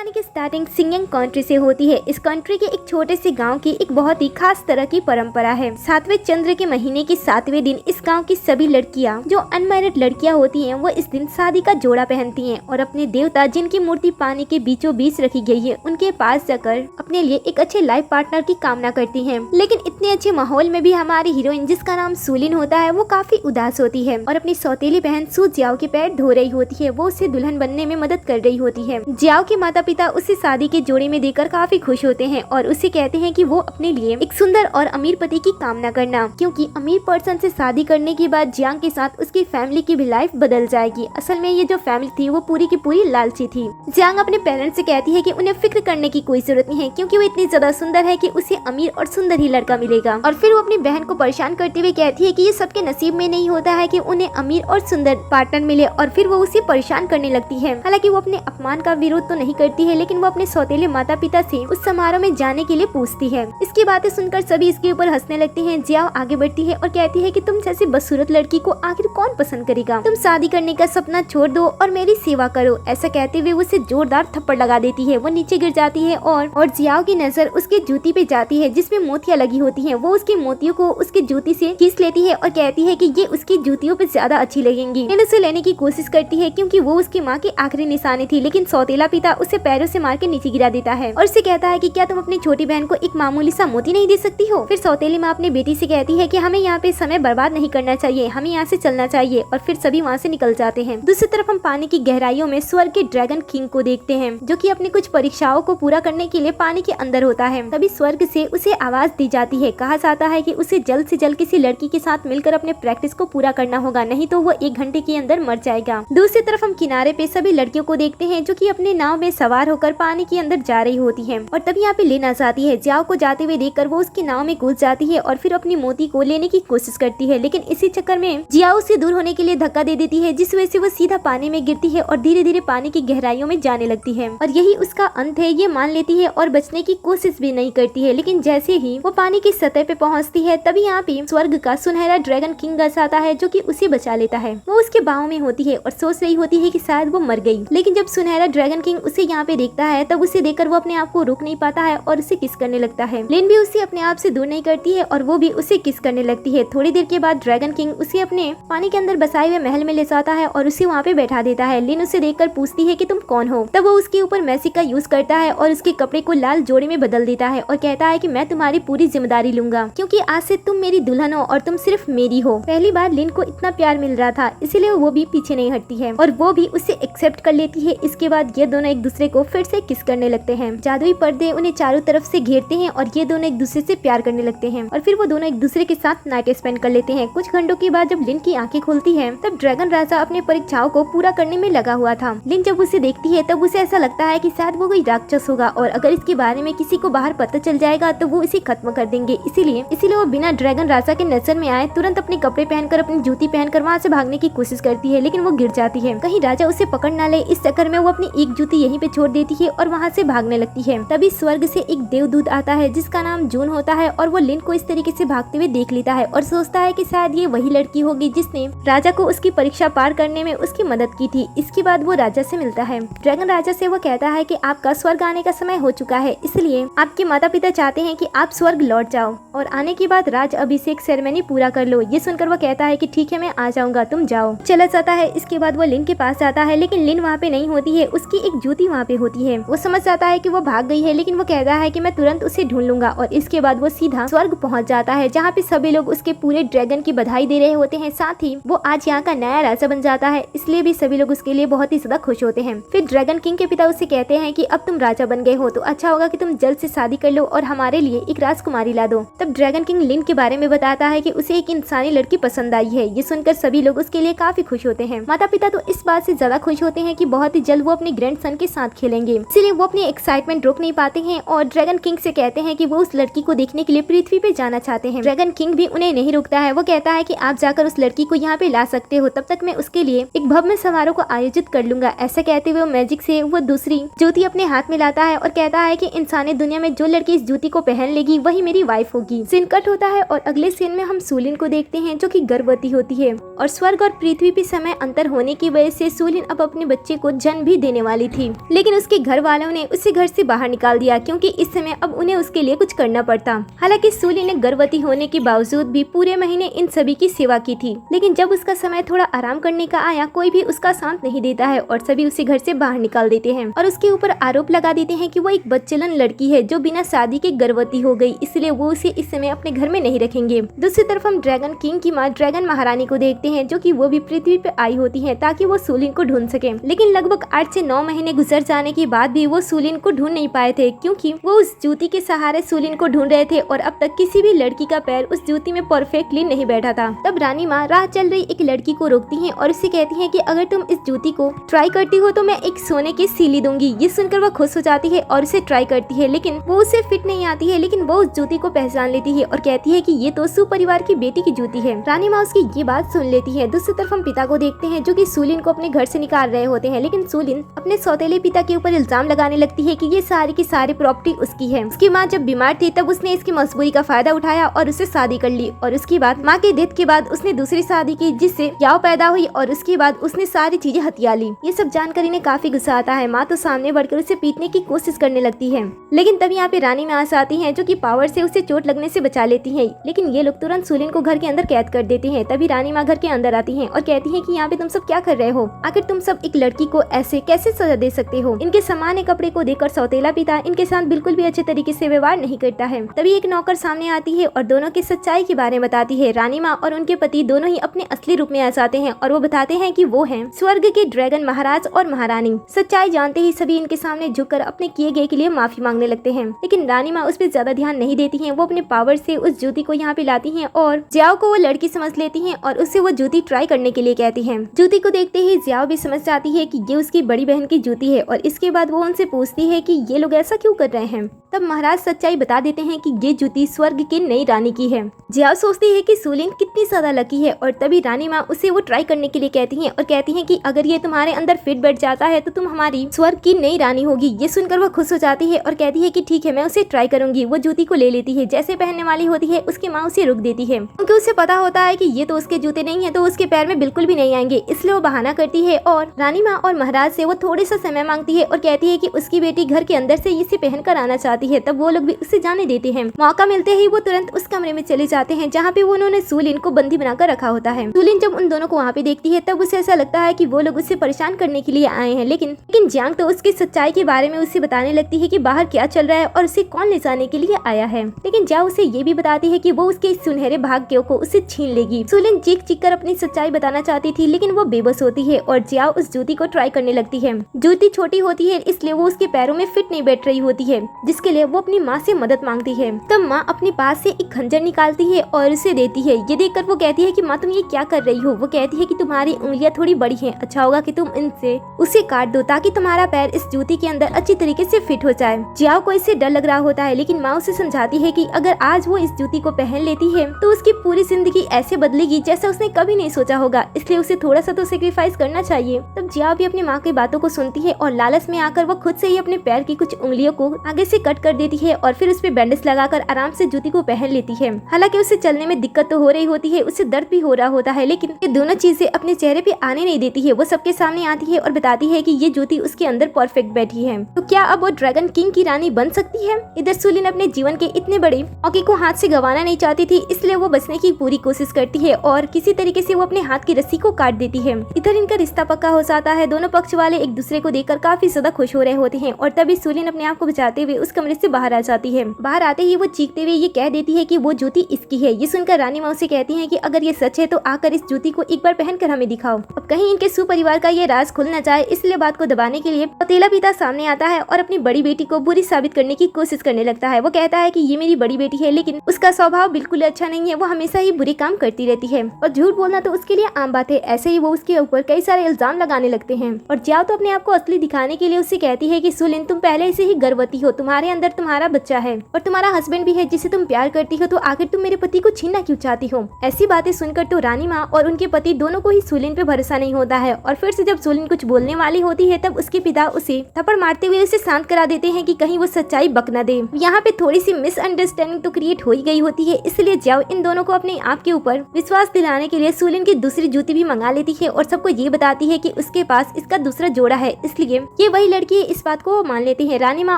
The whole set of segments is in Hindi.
कहानी की स्टार्टिंग सिंगिंग कंट्री से होती है। इस कंट्री के एक छोटे से गांव की एक बहुत ही खास तरह की परंपरा है। 7वें चंद्र के महीने के 7वें दिन इस गांव की सभी लड़कियां जो अनमैरिड लड़कियां होती हैं वो इस दिन शादी का जोड़ा पहनती हैं और अपने देवता जिनकी मूर्ति पानी के बीचों बीच रखी गई है उनके पास जाकर अपने लिए एक अच्छे लाइफ पार्टनर की कामना करती हैं। लेकिन इतने अच्छे माहौल में भी हमारी हीरोइन जिसका नाम सुलिन होता है वो काफी उदास होती है और अपनी सौतेली बहन सू जियाओ के पैर धो रही होती है। वो उसे दुल्हन बनने में मदद कर रही होती है। जियाओ के माता पिता उसे शादी के जोड़े में देकर काफी खुश होते हैं और उसे कहते हैं कि वो अपने लिए एक सुंदर और अमीर पति की कामना करना, क्योंकि अमीर पर्सन से शादी करने के बाद जियांग के साथ उसकी फैमिली की भी लाइफ बदल जाएगी। असल में ये जो फैमिली थी वो पूरी की पूरी लालची थी। जियांग अपने पेरेंट्स से कहती है कि उन्हें फिक्र करने की कोई जरूरत नहीं है क्योंकि वो इतनी ज्यादा सुंदर है कि उसे अमीर और सुंदर ही लड़का मिलेगा। और फिर वो अपनी बहन को परेशान करते हुए कहती है कि ये सबके नसीब में नहीं होता है कि उन्हें अमीर और सुंदर पार्टनर मिले, और फिर वो उसे परेशान करने लगती है। हालांकि वो अपने अपमान का विरोध तो नहीं करती है, लेकिन वो अपने सौतेले माता पिता से उस समारोह में जाने के लिए पूछती है। इसकी बातें सुनकर सभी इसके ऊपर हंसने लगते हैं। जियाओ आगे बढ़ती है और कहती है कि तुम जैसी बदसूरत लड़की को आखिर कौन पसंद करेगा, तुम शादी करने का सपना छोड़ दो और मेरी सेवा करो। ऐसा कहते हुए उसे जोरदार थप्पड़ लगा देती है। वो नीचे गिर जाती है और जियाओ की नजर उसके जूती पे जाती है जिसमें मोतियां लगी होती हैं। वो उसके मोतियों को उसके जूती से खींच लेती है और कहती है कि ये उसकी जूतियों पे ज्यादा अच्छी लगेंगी। लिन उसे लेने की कोशिश करती है क्योंकि वो उसकी माँ की आखिरी निशानी थी, लेकिन सौतेला पिता उसे पैरों से मार के नीचे गिरा देता है और उसे कहता है कि क्या तुम अपनी छोटी बहन को एक मामूली सा मोती नहीं दे सकती हो। फिर सौतेली माँ अपनी बेटी से कहती है कि हमें यहाँ पे समय बर्बाद नहीं करना चाहिए, हमें यहाँ से चलना चाहिए, और फिर सभी वहाँ से निकल जाते हैं। दूसरी तरफ हम पानी की गहराइयों में स्वर्ग के ड्रैगन किंग को देखते हैं जो कि अपनी कुछ परीक्षाओं को पूरा करने के लिए पानी के अंदर होता है। तभी स्वर्ग से उसे आवाज दी जाती है। कहा जाता है कि उसे जल्द से जल्द किसी लड़की के साथ मिलकर अपने प्रैक्टिस को पूरा करना होगा, नहीं तो वो 1 घंटे के अंदर मर जाएगा। दूसरी तरफ हम किनारे पे सभी लड़कियों को देखते हैं जो कि अपने नाव में सवार होकर पानी के अंदर जा रही होती हैं। और तभी यहाँ पे लिन आ जाती है। जियाओ को जाते हुए देखकर वो उसकी नाव में कूद जाती है और फिर अपनी मोती को लेने की कोशिश करती है, लेकिन इसी चक्कर में जियाओ से दूर होने के लिए धक्का दे देती है, जिस वजह से वो सीधा पानी में गिरती है और धीरे धीरे पानी की गहराइयों में जाने लगती है। और यही उसका अंत है ये मान लेती है और बचने की कोशिश भी नहीं करती है। लेकिन जैसे ही वो पानी की सतह पे पहुँचती है तभी यहाँ पे स्वर्ग का सुनहरा ड्रैगन किंग आ जाता है जो कि उसे बचा लेता है। वो उसके बाहों में होती है और सोच रही होती है कि शायद वो मर गई, लेकिन जब सुनहरा ड्रैगन किंग उसे यहाँ पे देखता है तब उसे देखकर वो अपने आप को रोक नहीं पाता है और उसे किस करने लगता है। लिन भी उसे अपने आप से दूर नहीं करती है और वो भी उसे किस करने लगती है। थोड़ी देर के बाद ड्रैगन किंग उसे अपने पानी के अंदर बसाए हुए महल में ले जाता है और उसे वहाँ पे बैठा देता है। लिन उसे देखकर पूछती है कि तुम कौन हो। तब वो उसके ऊपर मैजिक का यूज करता है और उसके कपड़े को लाल जोड़े में बदल देता है और कहता है कि मैं तुम्हारी पूरी जिम्मेदारी लूंगा क्योंकि आज से तुम मेरी दुल्हन हो और तुम सिर्फ मेरी हो। पहली बार लिन को इतना प्यार मिल रहा था, इसीलिए वो भी पीछे नहीं हटती है और वो भी उसे एक्सेप्ट कर लेती है। इसके बाद ये दोनों एक दूसरे को फिर से किस करने लगते हैं। जादुई पर्दे उन्हें चारों तरफ से घेरते हैं और ये दोनों एक दूसरे से प्यार करने लगते हैं और फिर वो दोनों एक दूसरे के साथ नाइट स्पेंड कर लेते हैं। कुछ घंटों के बाद जब लिन की आंखें खुलती हैं तब ड्रैगन राजा अपने परीक्षाओं को पूरा करने में लगा हुआ था। लिन जब उसे देखती है तब उसे ऐसा लगता है कि शायद वो कोई राक्षस होगा और अगर इसके बारे में किसी को बाहर पता चल जाएगा तो वो इसे खत्म कर देंगे। इसीलिए वो बिना ड्रैगन राजा के नजर में आए तुरंत अपने कपड़े पहनकर अपनी जूती पहनकर वहाँ से भागने की कोशिश करती है, लेकिन वो गिर जाती है। कहीं राजा उसे पकड़ ना ले, इस चक्कर में वो अपनी एक जूती यहीं पे छोड़ देती है और वहाँ से भागने लगती है। तभी स्वर्ग से एक देवदूत आता है जिसका नाम जून होता है और वो लिन को इस तरीके से भागते हुए देख लेता है और सोचता है कि शायद ये वही लड़की होगी जिसने राजा को उसकी परीक्षा पार करने में उसकी मदद की थी। इसके बाद वो राजा से मिलता है। ड्रैगन राजा से वो कहता है कि आपका स्वर्ग आने का समय हो चुका है, इसलिए आपके माता पिता चाहते हैं कि आप स्वर्ग लौट जाओ और आने के बाद राज अभिषेक सेरेमनी पूरा कर लो। ये सुनकर वो कहता है कि ठीक है मैं आ जाऊंगा, तुम जाओ। चला जाता है। इसके बाद वो लिन के पास जाता है, लेकिन लिन वहाँ पे नहीं होती है, उसकी एक जूती वहाँ पे होती है। वो समझ जाता है कि वो भाग गई है, लेकिन वो कहता है कि मैं तुरंत उसे ढूंढ लूंगा और इसके बाद वो सीधा स्वर्ग पहुँच जाता है जहाँ पे सभी लोग उसके पूरे ड्रैगन की बधाई दे रहे होते हैं। साथ ही वो आज यहाँ का नया राजा बन जाता है, इसलिए भी सभी लोग उसके लिए बहुत ही ज्यादा खुश होते हैं। फिर ड्रैगन किंग के पिता उससे कहते हैं कि अब तुम राजा बन गए हो तो अच्छा होगा कि तुम जल्द से शादी कर लो और हमारे लिए एक राजकुमारी ला दो। तब ड्रैगन किंग लिन के बारे में बताता है कि उसे एक इंसानी लड़की पसंद आई है। ये सुनकर सभी लोग उसके लिए काफी खुश होते हैं। माता पिता तो इस बात से ज्यादा खुश होते हैं कि बहुत ही जल्द वो अपने ग्रैंडसन के साथ खेलेंगे, इसीलिए वो अपनी एक्साइटमेंट रोक नहीं पाते हैं और ड्रैगन किंग से कहते हैं कि वो उस लड़की को देखने के लिए पृथ्वी पे जाना चाहते हैं। ड्रैगन किंग भी उन्हें नहीं रोकता है। वो कहता है कि आप जाकर उस लड़की को यहाँ पे ला सकते हो, तब तक मैं उसके लिए एक भव्य समारोह को आयोजित कर लूंगा। ऐसा कहते हुए मैजिक से वो दूसरी जूती अपने हाथ में लाता है और कहता है कि इंसानी दुनिया में जो लड़की इस जूती को पहन लेगी वही मेरी वाइफ होगी। सीन कट होता है और अगले सीन में हम सुलिन को देखते हैं जो कि गर्भवती होती है और स्वर्ग और पृथ्वी पे समय अंतर होने की वजह से सुलिन अब अपने बच्चे को जन्म भी देने वाली थी, लेकिन लेकिन उसके घर वालों ने उसे घर से बाहर निकाल दिया क्योंकि इस समय अब उन्हें उसके लिए कुछ करना पड़ता। हालांकि सूली ने गर्भवती होने के बावजूद भी पूरे महीने इन सभी की सेवा की थी, लेकिन जब उसका समय थोड़ा आराम करने का आया कोई भी उसका साथ नहीं देता है और सभी उसे घर से बाहर निकाल देते हैं और उसके ऊपर आरोप लगा देते हैं कि वो एक बच्चलन लड़की है जो बिना शादी के गर्भवती हो गई, इसलिए वो उसे इस समय अपने घर में नहीं रखेंगे। दूसरी तरफ हम ड्रैगन किंग की माँ ड्रैगन महारानी को देखते हैं जो कि वो भी पृथ्वी पे आई होती है ताकि वो सूलिन को ढूंढ सके, लेकिन लगभग 8 से 9 महीने गुजर जाने के बाद भी वो सूलिन को ढूंढ नहीं पाए थे क्योंकि वो उस जूती के सहारे सूलिन को ढूंढ रहे थे और अब तक किसी भी लड़की का पैर उस जूती में परफेक्टली नहीं बैठा था। तब रानी माँ राह चल रही एक लड़की को रोकती है और उसे कहती है कि अगर तुम इस जूती को ट्राई करती हो तो मैं एक सोने की सीली दूंगी। ये सुनकर वो खुश हो जाती है और उसे ट्राई करती है, लेकिन वो उसे फिट नहीं आती है, लेकिन वो उस जूती को पहचान लेती है और कहती है कि ये तो सुपरिवार की बेटी की जूती है। रानी माँ उसकी ये बात सुन लेती है। दूसरी तरफ हम पिता को देखते हैं जो कि सूलिन को अपने घर से निकाल रहे होते हैं, लेकिन सूलिन अपने सौतेले पिता के ऊपर इल्जाम लगाने लगती है कि ये सारी की सारी प्रॉपर्टी उसकी है। उसकी माँ जब बीमार थी तब उसने इसकी मजबूरी का फायदा उठाया और उससे शादी कर ली और उसके बाद माँ के डेथ के बाद उसने दूसरी शादी की जिससे याव पैदा हुई और उसके बाद उसने सारी चीजें हथिया ली। ये सब जानकर इन्हें काफी गुस्सा आता है। माँ तो सामने बढ़कर उसे पीटने की कोशिश करने लगती है, लेकिन तब यहाँ पे रानी माँ आती है जो कि पावर से उसे चोट लगने से बचा लेती है, लेकिन ये लोग तुरंत सूलिन को घर के अंदर कैद कर देते हैं। तभी रानी माँ घर के अंदर आती है और कहती है कि यहाँ पे तुम सब क्या कर रहे हो, आखिर तुम सब एक लड़की को ऐसे कैसे सजा दे सकते हो। इनके सामान्य कपड़े को देखकर सौतेला पिता इनके साथ बिल्कुल भी अच्छे तरीके से व्यवहार नहीं करता है। तभी एक नौकर सामने आती है और दोनों की सच्चाई के बारे में बताती है। रानी माँ और उनके पति दोनों ही अपने असली रूप में आ जाते हैं और वो बताते हैं कि वो हैं स्वर्ग के ड्रैगन महाराज और महारानी। सच्चाई जानते ही सभी इनके सामने झुककर अपने किए गए के लिए माफी मांगने लगते हैं, लेकिन रानी माँ उस पर ज्यादा ध्यान नहीं देती हैं। वो अपने पावर से उस जूती को यहाँ पे लाती हैं और जियाओ को वो लड़की समझ लेती हैं और उससे वो जूती ट्राई करने के लिए कहती हैं। जूती को देखते ही जियाओ भी समझ जाती है कि ये उसकी बड़ी बहन की जूती है और इसके बाद वो उनसे पूछती है कि ये लोग ऐसा क्यों कर रहे हैं। तब महाराज सच्चाई बता देते हैं कि ये जूती स्वर्ग की नई रानी की है। जियाओ सोचती है कि सूलिन कितनी ज्यादा लकी है और तभी रानी माँ उसे वो ट्राई करने के लिए कहती हैं और कहती हैं कि अगर ये तुम्हारे अंदर फिट बैठ जाता है तो तुम हमारी स्वर्ग की नई रानी होगी। ये सुनकर वो खुश हो जाती है और कहती है कि ठीक है मैं उसे ट्राई करूंगी। वो जूती को ले लेती है, जैसे पहनने वाली होती है उसकी माँ उसे रोक देती है क्योंकि उसे पता होता है कि ये तो उसके जूते नहीं है तो उसके पैर में बिल्कुल भी नहीं आएंगे, इसलिए वो बहाना करती है और रानी माँ और महाराज से वो थोड़े सा समय मांगती है और कहती है कि उसकी बेटी घर के अंदर से इसे पहन कर आना चाहती है। तब वो लोग भी उसे जाने देते हैं। मौका मिलते ही वो तुरंत उस कमरे में चले जाते हैं जहाँ पे वो उन्होंने सूलिन को बंदी बनाकर रखा होता है। सूलिन जब उन दोनों को वहाँ पे देखती है तब उसे ऐसा लगता है कि वो लोग उससे परेशान करने के लिए आए हैं, लेकिन जियांग तो उसकी सच्चाई के बारे में उसे बताने लगती है कि बाहर क्या चल रहा है और उसे कौन ले जाने के लिए आया है। लेकिन जियाओ उसे ये भी बताती है कि वो उसके सुनहरे भाग्य को उससे छीन लेगी। सूलिन चीख चीख कर अपनी सच्चाई बताना चाहती थी, लेकिन वो बेबस होती है और जियाओ उस जूती को ट्राई करने लगती है। जूती छोटी होती है इसलिए वो उसके पैरों में फिट नहीं बैठ रही होती है, जिसके लिए वो अपनी माँ से मदद मांगती है। तब माँ अपने पास से एक खंजर निकालती है और उसे देती है। ये देखकर वो कहती है कि माँ तुम ये क्या कर रही हो। वो कहती है कि तुम्हारी उंगलियां थोड़ी बड़ी हैं, अच्छा होगा कि तुम इनसे उसे काट दो ताकि तुम्हारा पैर इस जूती के अंदर अच्छी तरीके से फिट हो जाए। जियाओ को इससे डर लग रहा होता है, लेकिन माँ उसे समझाती है कि अगर आज वो इस जूती को पहन लेती है तो उसकी पूरी जिंदगी ऐसे बदलेगी जैसा उसने कभी नहीं सोचा होगा, इसलिए उसे थोड़ा सा तो सेक्रीफाइस करना चाहिए। तब जियाओ भी अपनी माँ की बातों को सुनती है और लालच में आकर वो खुद से ही अपने पैर की कुछ उंगलियों को आगे से कट कर देती है और फिर उस पे बैंडेज लगाकर आराम से जूती को पहन लेती है। हालांकि उसे चलने में दिक्कत तो हो रही होती है, उसे दर्द भी हो रहा होता है, लेकिन ये दोनों चीजें अपने चेहरे पे आने नहीं देती है। वो सबके सामने आती है और बताती है कि ये जूती उसके अंदर परफेक्ट बैठी है। तो क्या अब वो ड्रैगन किंग की रानी बन सकती है? इधर सूलिन अपने जीवन के इतने बड़े मौके को हाथ से गंवाना नहीं चाहती थी, इसलिए वो बचने की पूरी कोशिश करती है और किसी तरीके से वो अपने हाथ की रस्सी को काट देती है। इधर इनका रिश्ता पक्का हो जाता है। दोनों पक्ष वाले एक दूसरे को देखकर काफी ज्यादा खुश हो रहे होते हैं और तभी सूलिन अपने आप को बचाते हुए उस कमरे से बाहर आ जाती है। बाहर आते ही वो चीखते हुए ये कह देती है कि वो जूती इसकी है। ये सुनकर रानी माँ से कहती है कि अगर ये सच है तो आकर इस जूती को एक बार पहनकर हमें दिखाओ। अब कहीं इनके सुपरिवार का ये राज खुल न जाए, इसलिए बात को दबाने के लिए सौतेला पिता सामने आता है और अपनी बड़ी बेटी को बुरी साबित करने की कोशिश करने लगता है। वो कहता है कि ये मेरी बड़ी बेटी है, लेकिन उसका स्वभाव बिल्कुल अच्छा नहीं है। वो हमेशा ही बुरे काम करती रहती है और झूठ बोलना तो उसके लिए आम बात है। ऐसे ही वो उसके ऊपर कई सारे इल्जाम लगाने लगते हैं और जियाओ तो अपने आप को असली दिखाने के लिए उससे कहती है कि सूलिन तुम पहले से ही गर्भवती हो, तुम्हारे अंदर अंदर तुम्हारा बच्चा है और तुम्हारा हस्बैंड भी है जिसे तुम प्यार करती हो, तो आखिर तुम मेरे पति को छीनना क्यों चाहती हो। ऐसी बातें सुनकर तो रानी माँ और उनके पति दोनों को ही सुलिन पे भरोसा नहीं होता है और फिर से जब सुलिन कुछ बोलने वाली होती है तब उसके पिता उसे थप्पड़ मारते हुए उसे शांत करा देते हैं कि कहीं वो सच्चाई बक न दे। यहाँ पे थोड़ी सी मिसअंडरस्टैंडिंग तो क्रिएट हो ही गई होती है, इसलिए जियाओ इन दोनों को अपने आप के ऊपर विश्वास दिलाने के लिए सुलिन की दूसरी जूती भी मंगा लेती है और सबको ये बताती है कि उसके पास इसका दूसरा जोड़ा है, इसलिए ये वही लड़की है। इस बात को मान लेते हैं। रानी माँ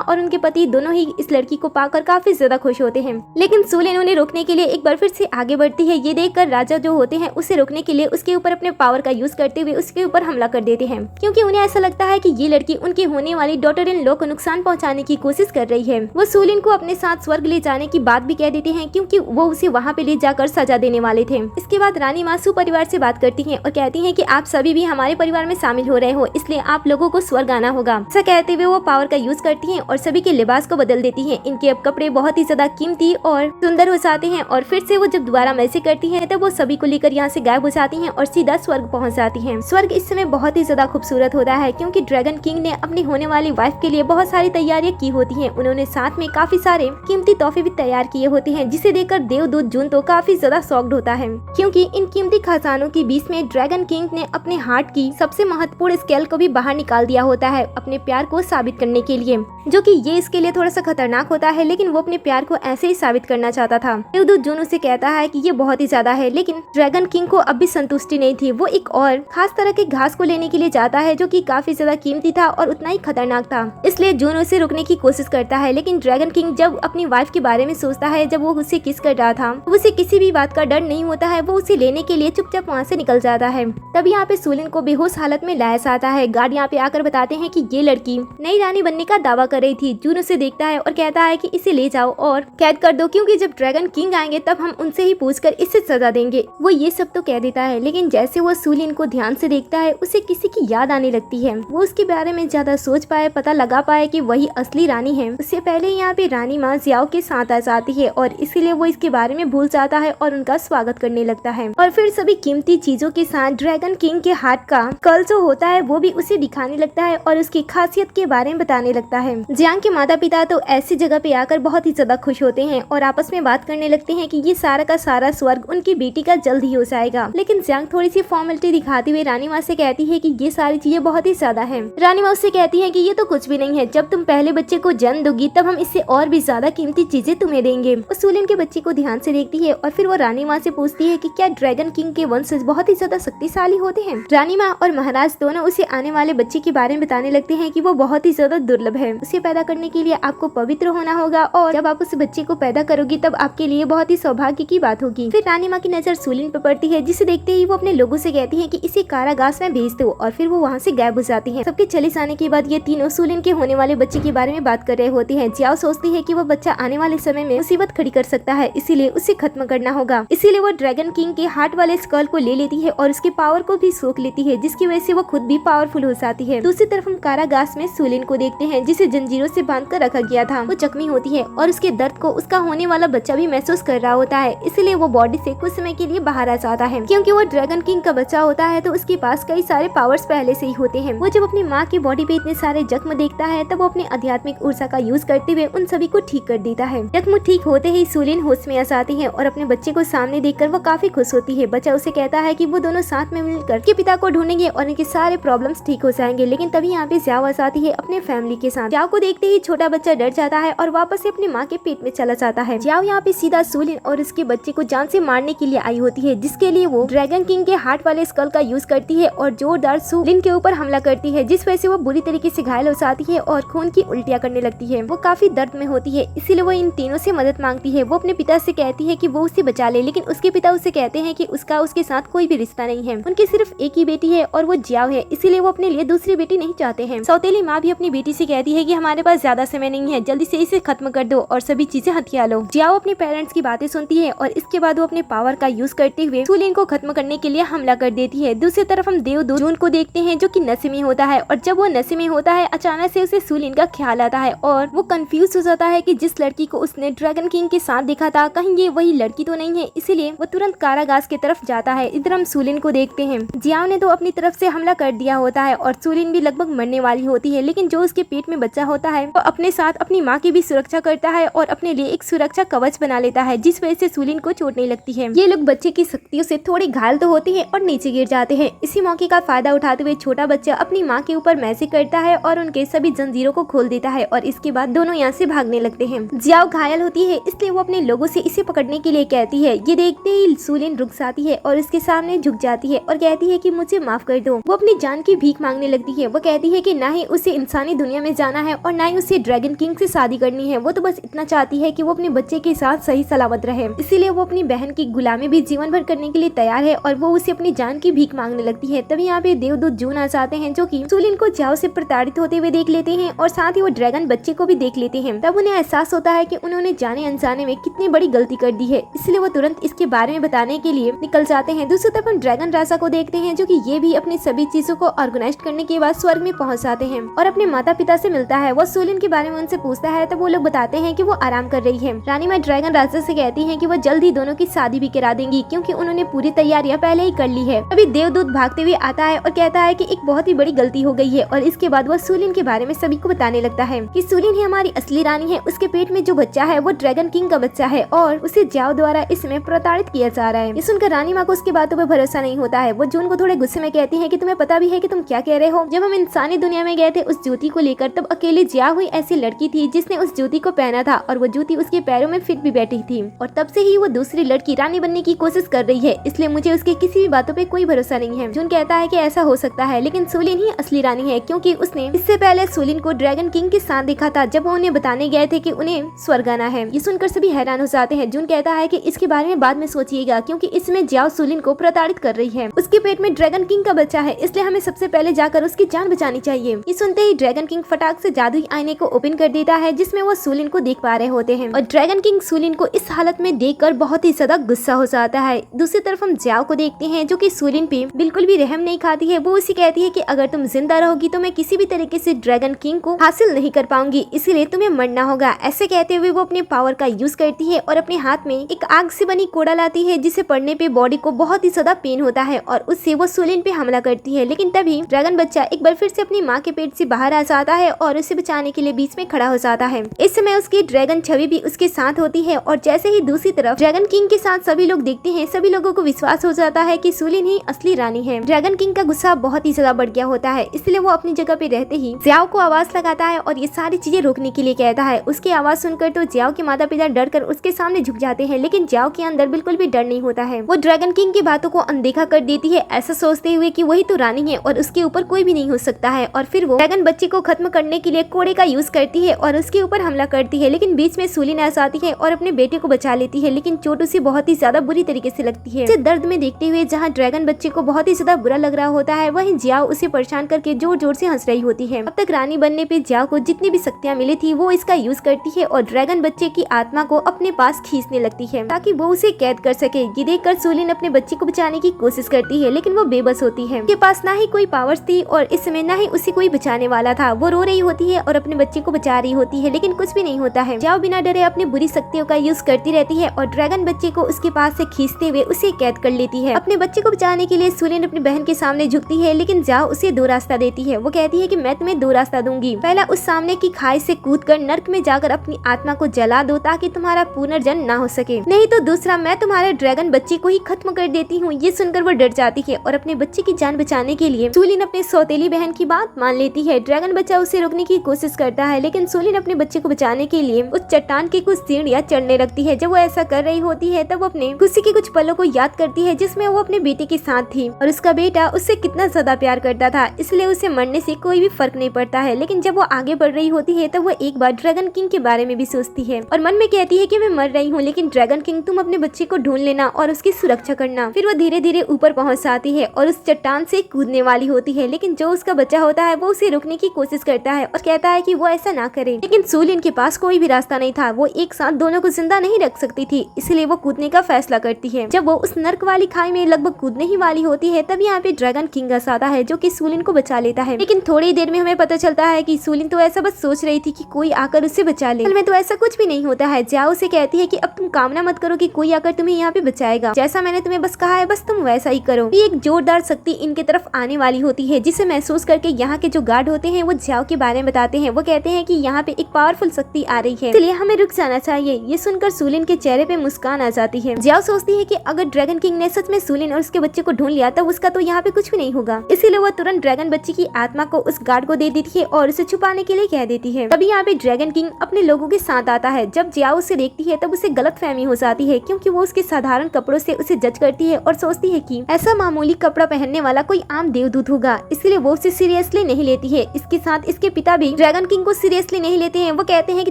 और उनके पति दोनों ही इस लड़की को पाकर काफी ज्यादा खुश होते हैं, लेकिन सुलिन उन्हें रोकने के लिए एक बार फिर से आगे बढ़ती है। ये देखकर राजा जो होते हैं उसे रोकने के लिए उसके ऊपर अपने पावर का यूज करते हुए उसके ऊपर हमला कर देते हैं, क्योंकि उन्हें ऐसा लगता है कि ये लड़की उनके होने वाली डॉटर इन लॉ को नुकसान पहुंचाने की कोशिश कर रही है। वो सुलिन को अपने साथ स्वर्ग ले जाने की बात भी कह देते हैं, क्योंकि वो उसे वहाँ पे ले जाकर सजा देने वाले थे। इसके बाद रानी माँ सुपरिवार से बात करती हैं और कहती हैं कि आप सभी भी हमारे परिवार में शामिल हो रहे हो, इसलिए आप लोगों को स्वर्ग आना होगा। ऐसा कहते हुए वो पावर का यूज करती हैं और सभी के लिबास को बदल देती हैं। इनके अब कपड़े बहुत ही ज्यादा कीमती और सुंदर हो जाते हैं और फिर से वो जब दोबारा मैसेज करती हैं तब वो सभी को लेकर यहाँ से गायब हो जाती हैं और सीधा स्वर्ग पहुँच जाती हैं। स्वर्ग इस समय बहुत ही ज्यादा खूबसूरत होता है, क्योंकि ड्रैगन किंग ने अपनी होने वाली वाइफ के लिए बहुत सारी तैयारियां की होती हैं। उन्होंने साथ में काफी सारे कीमती तोहफे भी तैयार किए होते हैं, जिसे देखकर देवदूत जून तो काफी ज्यादा शॉक्ड होता है, क्योंकि इन कीमती खजानों के बीच में ड्रैगन किंग ने अपने हार्ट की सबसे महत्वपूर्ण स्केल को भी बाहर निकाल दिया होता है अपने प्यार को साबित करने के लिए, जो कि ये इसके लिए थोड़ा सा खतरनाक होता है, लेकिन वो अपने प्यार को ऐसे ही साबित करना चाहता था। देवदूत जून उसे कहता है कि ये बहुत ही ज्यादा है, लेकिन ड्रैगन किंग को अब भी संतुष्टि नहीं थी। वो एक और खास तरह के घास को लेने के लिए जाता है, जो कि काफी ज्यादा कीमती था और उतना ही खतरनाक था, इसलिए जून उसे रुकने की कोशिश करता है। लेकिन ड्रैगन किंग जब अपनी वाइफ के बारे में सोचता है, जब वो उसे किस कर रहा था, उसे किसी भी बात का डर नहीं होता है। वो उसे लेने के लिए चुपचाप वहाँ से निकल जाता है। तब यहाँ पे सुलिन को बेहोश हालत में लाया जाता है। गार्ड यहाँ पे आकर बताते हैं कि ये लड़की नई रानी बनने का दावा कर रही थी। जून उसे देखता है और कहता है कि इसे ले जाओ और कैद कर दो, क्योंकि जब ड्रैगन किंग आएंगे तब हम उनसे ही पूछकर इससे सजा देंगे। वो ये सब तो कह देता है, लेकिन जैसे वो सुलिन को ध्यान से देखता है उसे किसी की याद आने लगती है। वो उसके बारे में ज्यादा सोच पाए, पता लगा पाए कि वही असली रानी है। उससे पहले यहाँ पे रानी माँ जियाओ के साथ आ जाती है और इसीलिए वो इसके बारे में भूल जाता है और उनका स्वागत करने लगता है। और फिर सभी कीमती चीजों के साथ ड्रैगन किंग के हाथ का कल जो होता है वो भी उसे दिखाने लगता है और उसकी खासियत के बारे में बताने लगता है। जियांग के माता पिता तो ऐसी जगह पे आकर बहुत ही ज्यादा खुश होते हैं और आपस में बात करने लगते हैं कि ये सारा का सारा स्वर्ग उनकी बेटी का जल्द ही हो जाएगा। लेकिन जियांग थोड़ी सी फॉर्मेलिटी दिखाते हुए रानी माँ से कहती है कि ये सारी चीजें बहुत ही ज्यादा है। रानी माँ उससे कहती है कि ये तो कुछ भी नहीं है, जब तुम पहले बच्चे को जन्म दोगी तब हम इससे और भी ज्यादा कीमती चीजें तुम्हें देंगे। वो सुलिन के बच्चे को ध्यान से देखती है और फिर वो रानी माँ से पूछती है कि क्या ड्रैगन किंग के वंशज बहुत ही ज्यादा शक्तिशाली होते हैं। रानी माँ और महाराज दोनों उसे आने वाले बच्चे के बारे में बताने लगते हैं कि वो बहुत ही ज्यादा दुर्लभ है। उसे पैदा करने के लिए आपको पवित्र होना होगा और जब आप उस बच्चे को पैदा करोगी तब आपके लिए बहुत ही सौभाग्य की बात होगी। फिर रानी माँ की नजर सुलिन पर पड़ती है, जिसे देखते ही वो अपने लोगों से कहती है कि इसे कारागार में भेज दो और फिर वो वहाँ से गायब हो जाती है। सबके चले जाने के बाद ये तीनों सुलिन के होने वाले बच्चे के बारे में बात कर रहे होते हैं। जियाओ सोचती है कि वो बच्चा आने वाले समय में मुसीबत खड़ी कर सकता है, इसीलिए उसे खत्म करना होगा। इसीलिए वो ड्रैगन किंग के हार्ट वाले स्कल को ले लेती है और उसके पावर को भी सोख लेती है, जिसकी वजह से वो खुद भी पावरफुल हो जाती है। दूसरी तरफ हम कारागार में सुलिन को देखते हैं, जिसे जंजीरों से बांध कर रखा गया था। वो जख्मी होती है और उसके दर्द को उसका होने वाला बच्चा भी महसूस कर रहा होता है, इसलिए वो बॉडी से कुछ समय के लिए बाहर आ जाता है। क्योंकि वो ड्रैगन किंग का बच्चा होता है तो उसके पास कई सारे पावर्स पहले से ही होते हैं। वो जब अपनी माँ की बॉडी पे इतने सारे जख्म देखता है तब वो अपने आध्यात्मिक ऊर्जा का यूज करते हुए उन सभी को ठीक कर देता है। जख्म ठीक होते ही सुलिन होश में आ जाती है और अपने बच्चे को सामने देखकर वो काफी खुश होती है। बच्चा उसे कहता है कि वो दोनों साथ में मिलकर के पिता को ढूंढेंगे और इनके सारे प्रॉब्लम्स ठीक हो जाएंगे। लेकिन तभी यहाँ पे जियाओ आ जाती है अपने फैमिली के साथ। जियाओ को देखते ही छोटा बच्चा डर जाता है और वापस से अपनी माँ के पेट में चला जाता है। जियाओ यहाँ पे सीधा सुलिन और उसके बच्चे को जान से मारने के लिए आई होती है, जिसके लिए वो ड्रैगन किंग के हार्ट वाले स्कल का यूज करती है और जोरदार सुलिन के ऊपर हमला करती है, जिस वजह से वो बुरी तरीके से घायल हो जाती है और खून की उल्टियाँ करने लगती है। वो काफी दर्द में होती है, इसीलिए वो इन तीनों से मदद मांगती है। वो अपने पिता से कहती है कि वो उसे बचा ले, लेकिन उसके पिता उसे कहते हैं कि उसका उसके साथ कोई भी रिश्ता नहीं है। उनकी सिर्फ एक ही बेटी है और वो जियाओ है, इसीलिए वो अपने लिए दूसरी बेटी नहीं चाहते हैं। सौतेली माँ भी अपनी बेटी से कहती है कि हमारे पास ज्यादा समय नहीं है, जल्दी से इसे खत्म कर दो और सभी चीजें हथिया लो। जियाओ अपने पेरेंट्स की बातें सुनती है और इसके बाद वो अपने पावर का यूज करते हुए सुलिन को खत्म करने के लिए हमला कर देती है। दूसरी तरफ हम देवदूत जून को देखते हैं, जो कि नशे में होता है और जब वो नशे में होता है अचानक से उसे सुलिन का ख्याल आता है और वो कंफ्यूज हो जाता है कि जिस लड़की को उसने ड्रैगन किंग के साथ देखा था कहीं ये वही लड़की तो नहीं है, इसीलिए वो तुरंत कारागार की तरफ जाता है। इधर हम सुलिन को देखते हैं। जियाओ ने तो अपनी तरफ से हमला कर दिया होता है और सुलिन भी लगभग मरने वाली होती है, लेकिन जो उसके पेट में बच्चा होता है वो अपने साथ साथ अपनी माँ की भी सुरक्षा करता है और अपने लिए एक सुरक्षा कवच बना लेता है, जिस वजह से सुलिन को चोट नहीं लगती है। ये लोग बच्चे की शक्तियों से थोड़े घायल तो होते हैं और नीचे गिर जाते हैं। इसी मौके का फायदा उठाते हुए छोटा बच्चा अपनी माँ के ऊपर मैजिक करता है और उनके सभी जंजीरों को खोल देता है और इसके बाद दोनों यहाँ से भागने लगते हैं। जियाओ घायल होती है, इसलिए वो अपने लोगों से इसे पकड़ने के लिए कहती है। ये देखते ही सुलिन रुक जाती है और उसके सामने झुक जाती है और कहती है कि मुझे माफ कर दो। वो अपनी जान की भीख मांगने लगती है। वो कहती है कि ना ही उसे इंसानी दुनिया में जाना है और ना ही उसे ड्रैगन किंग से शादी करनी है। वो तो बस इतना चाहती है कि वो अपने बच्चे के साथ सही सलामत रहे। इसीलिए वो अपनी बहन की गुलामी भी जीवन भर करने के लिए तैयार है और वो उसे अपनी जान की भीख मांगने लगती है। तभी यहाँ पे देवदूत जून आ जाते हैं, जो कि सुलिन को जियाओ से प्रताड़ित होते हुए देख लेते हैं और साथ ही वो ड्रैगन बच्चे को भी देख लेते हैं। तब उन्हें एहसास होता है कि उन्होंने जाने अनजाने में कितनी बड़ी गलती कर दी है, इसलिए वो तुरंत इसके बारे में बताने के लिए निकल जाते हैं। दूसरी तरफ हम ड्रैगन राजा को देखते हैं, जो कि ये भी अपनी सभी चीजों को ऑर्गेनाइज करने के बाद स्वर्ग में पहुंच जाते हैं और अपने माता पिता से मिलता है। वो सुलिन के बारे में उनसे पूछता है, तब वो लोग बताते हैं कि वो आराम कर रही है। रानी माँ ड्रैगन राजा से कहती है कि वो जल्द ही दोनों की शादी भी करा देंगी, क्योंकि उन्होंने पूरी तैयारियां पहले ही कर ली है। अभी देवदूत भागते हुए आता है और कहता है कि एक बहुत ही बड़ी गलती हो गई है और इसके बाद वो सुलिन के बारे में सभी को बताने लगता है कि सुलिन ही हमारी असली रानी है। उसके पेट में जो बच्चा है वो ड्रैगन किंग का बच्चा है और उसे जियाओ द्वारा इसमें प्रताड़ित किया जा रहा है। ये सुनकर रानी माँ को उसकी बातों पर भरोसा नहीं होता है। वो जून को थोड़े गुस्से में कहती है कि तुम्हें पता भी है कि तुम क्या कह रहे हो। जब हम इंसानी दुनिया में गए थे उस जूती को लेकर, तब अकेले जियाओ हुई ऐसी लड़की थी जिसने उस जूती को पहना था और वो जूती उसके पैरों में फिट भी बैठी थी और तब से ही वो दूसरी लड़की रानी बनने की कोशिश कर रही है, इसलिए मुझे उसके किसी भी बातों पे कोई भरोसा नहीं है। जून कहता है कि ऐसा हो सकता है, लेकिन सुलिन ही असली रानी है, क्योंकि उसने इससे पहले सुलिन को ड्रैगन किंग के साथ देखा था जब वो उन्हें बताने गए थे कि उन्हें स्वर्ग आना है। ये सुनकर सभी हैरान हो जाते हैं। जून कहता है कि इसके बारे में बाद में सोचिएगा, क्योंकि इसमें जियाओ सुलिन को प्रताड़ित कर रही है। उसके पेट में ड्रैगन किंग का बच्चा है, इसलिए हमें सबसे पहले जाकर उसकी जान बचानी चाहिए। ये सुनते ही ड्रैगन किंग फटाक से जादुई आईने को ओपन कर देता है, जिसमें वो सुलिन को देख पा रहे होते हैं और ड्रैगन किंग सुलिन को इस हालत में देखकर बहुत ही ज्यादा गुस्सा हो जाता है। दूसरी तरफ हम जियाओ को देखते हैं, जो कि सुलिन पे बिल्कुल भी रहम नहीं खाती है। वो उसे कहती है कि अगर तुम जिंदा रहोगी तो मैं किसी भी तरीके से ड्रैगन किंग को हासिल नहीं कर पाऊंगी, इसीलिए तुम्हें मरना होगा। ऐसे कहते हुए वो अपने पावर का यूज करती है और अपने हाथ में एक आग से बनी कोड़ा लाती है, जिसे पड़ने पे बॉडी को बहुत ही ज्यादा पेन होता है और उससे वो सुलिन पे हमला करती है। लेकिन तभी ड्रैगन बच्चा एक बार फिर से अपनी माँ के पेट से बाहर आ जाता है और उसे बचाने के लिए बीच में खड़ा हो जाता है। इस समय उसकी ड्रैगन छवि भी उसके साथ होती है और जैसे ही दूसरी तरफ ड्रैगन किंग के साथ सभी लोग देखते हैं, सभी लोगों को विश्वास हो जाता है कि सुलिन ही असली रानी है। ड्रैगन किंग का गुस्सा बहुत ही ज्यादा बढ़ गया होता है, इसलिए वो अपनी जगह पे रहते ही जियाओ को आवाज लगाता है और ये सारी चीजें रोकने के लिए कहता है। उसकी आवाज सुनकर तो जियाओ के माता पिता डर कर उसके सामने झुक जाते हैं, लेकिन जियाओ के अंदर बिल्कुल भी डर नहीं होता है। वो ड्रैगन किंग की बातों को अनदेखा कर देती है, ऐसा सोचते हुए कि वही तो रानी है और उसके ऊपर कोई भी नहीं हो सकता है। और फिर वो ड्रैगन बच्चे को खत्म करने के लिए कोड़े का यूज करती है और उसके ऊपर हमला करती है, लेकिन बीच में सुलिन आ जाती है और अपने बेटे को बचा लेती है, लेकिन चोट उसे बहुत ही ज्यादा बुरी तरीके से लगती है। इसे दर्द में देखते हुए जहाँ ड्रैगन बच्चे को बहुत ही ज्यादा बुरा लग रहा होता है, वहीं जियाओ उसे परेशान करके जोर जोर से हंस रही होती है। अब तक रानी बनने पे जियाओ को जितनी भी शक्तियाँ मिली थी वो इसका यूज करती है और ड्रैगन बच्चे की आत्मा को अपने पास खींचने लगती है ताकि वो उसे कैद कर सके। ये देखकर सुलिन अपने बच्चे को बचाने की कोशिश करती है, लेकिन वो बेबस होती है। उसके पास ना ही कोई पावर्स थी और इस समय ना ही उसे कोई बचाने वाला था। वो रो रही होती है और अपने बच्चे को बचा रही होती है, लेकिन कुछ भी नहीं होता है। जियाओ बिना डरे अपनी बुरी शक्तियों का यूज करती रहती है और ड्रैगन बच्चे को उसके पास से खींचते हुए उसे कैद कर लेती है। अपने बच्चे को बचाने के लिए सुलिन अपनी बहन के सामने झुकती है, लेकिन जियाओ उसे दो रास्ता देती है। वो कहती है कि मैं तुम्हें दो रास्ता दूंगी, पहला उस सामने की खाई से कूदकर नर्क में जाकर अपनी आत्मा को जला दो ताकि तुम्हारा पुनर्जन्म ना हो सके, नहीं तो दूसरा मैं तुम्हारे ड्रैगन बच्चे को ही खत्म कर देती हूँ। ये सुनकर वो डर जाती है और अपने बच्चे की जान बचाने के लिए सुलिन अपने सौतेली बहन की बात मान लेती है। ड्रैगन बच्चा उसे रोकने की कोशिश करता है, लेकिन सुलिन अपने बच्चे को बचाने के लिए उस चट्टान की कुछ सीढ़ियां चढ़ने लगती है। जब वो ऐसा कर रही होती है तब वो अपने खुशी के कुछ पलों को याद करती है जिसमें वो अपने बेटे के साथ थी और उसका बेटा उससे कितना ज्यादा प्यार करता था, इसलिए उसे मरने से कोई भी फर्क नहीं पड़ता है। लेकिन जब वो आगे बढ़ रही होती है तब वो एक बार ड्रैगन किंग के बारे में भी सोचती है और मन में कहती है कि मैं मर रही हूँ, लेकिन ड्रैगन किंग तुम अपने बच्चे को ढूंढ लेना और उसकी सुरक्षा करना। फिर वो धीरे धीरे ऊपर पहुंच जाती है और उस चट्टान से कूदने वाली होती है, लेकिन जो उसका बच्चा होता है वो उसे रोकने की कोशिश करता है और कहता है कि वो ऐसा ना करे। लेकिन सुलिन के पास कोई भी रास्ता नहीं था, वो एक साथ दोनों को जिंदा नहीं रख सकती थी, इसलिए वो कूदने का फैसला करती है। जब वो उस नर्क वाली खाई में लगभग कूदने ही वाली होती है तब यहाँ पे ड्रैगन किंग आता है जो कि सुलिन को बचा लेता है। लेकिन थोड़ी देर में हमें पता चलता है कि सुलिन तो ऐसा बस सोच रही थी कि कोई आकर उसे बचा ले, में तो ऐसा कुछ भी नहीं होता है। जियाओ से कहती है कि अब तुम कामना मत करो कि कोई आकर तुम्हें यहाँ पे बचाएगा, जैसा मैंने तुम्हें बस कहा है बस तुम वैसा ही करो। ये एक जोरदार शक्ति इनके तरफ आने वाली होती है, जिसे महसूस करके यहाँ के जो गार्ड होते हैं वो जियाओ के बारे में बताते हैं। वो कहते हैं कि कि यहाँ पे एक पावरफुल शक्ति आ रही है, इसलिए हमें रुक जाना चाहिए। ये सुनकर सुलिन के चेहरे पे मुस्कान आ जाती है। जियाओ सोचती है कि अगर ड्रैगन किंग ने सच में सुलिन और उसके बच्चे को ढूंढ लिया तब उसका तो यहाँ पे कुछ भी नहीं होगा, इसीलिए वो तुरंत ड्रैगन बच्चे की आत्मा को उस गार्ड को दे देती है और उसे छुपाने के लिए कह देती है। तभी यहाँ पे ड्रैगन किंग अपने लोगों के साथ आता है। जब जियाओ उसे देखती है तब उसे गलतफहमी हो जाती है, क्योंकि वो उसके साधारण कपड़ों से उसे जज करती है और सोचती है कि ऐसा मामूली कपड़ा पहनने वाला कोई आम देवदूत होगा, इसलिए वो उसे सीरियसली नहीं लेती है। इसके साथ इसके पिता भी ड्रैगन किंग को सीरियसली नहीं लेते हैं। वो कहते हैं कि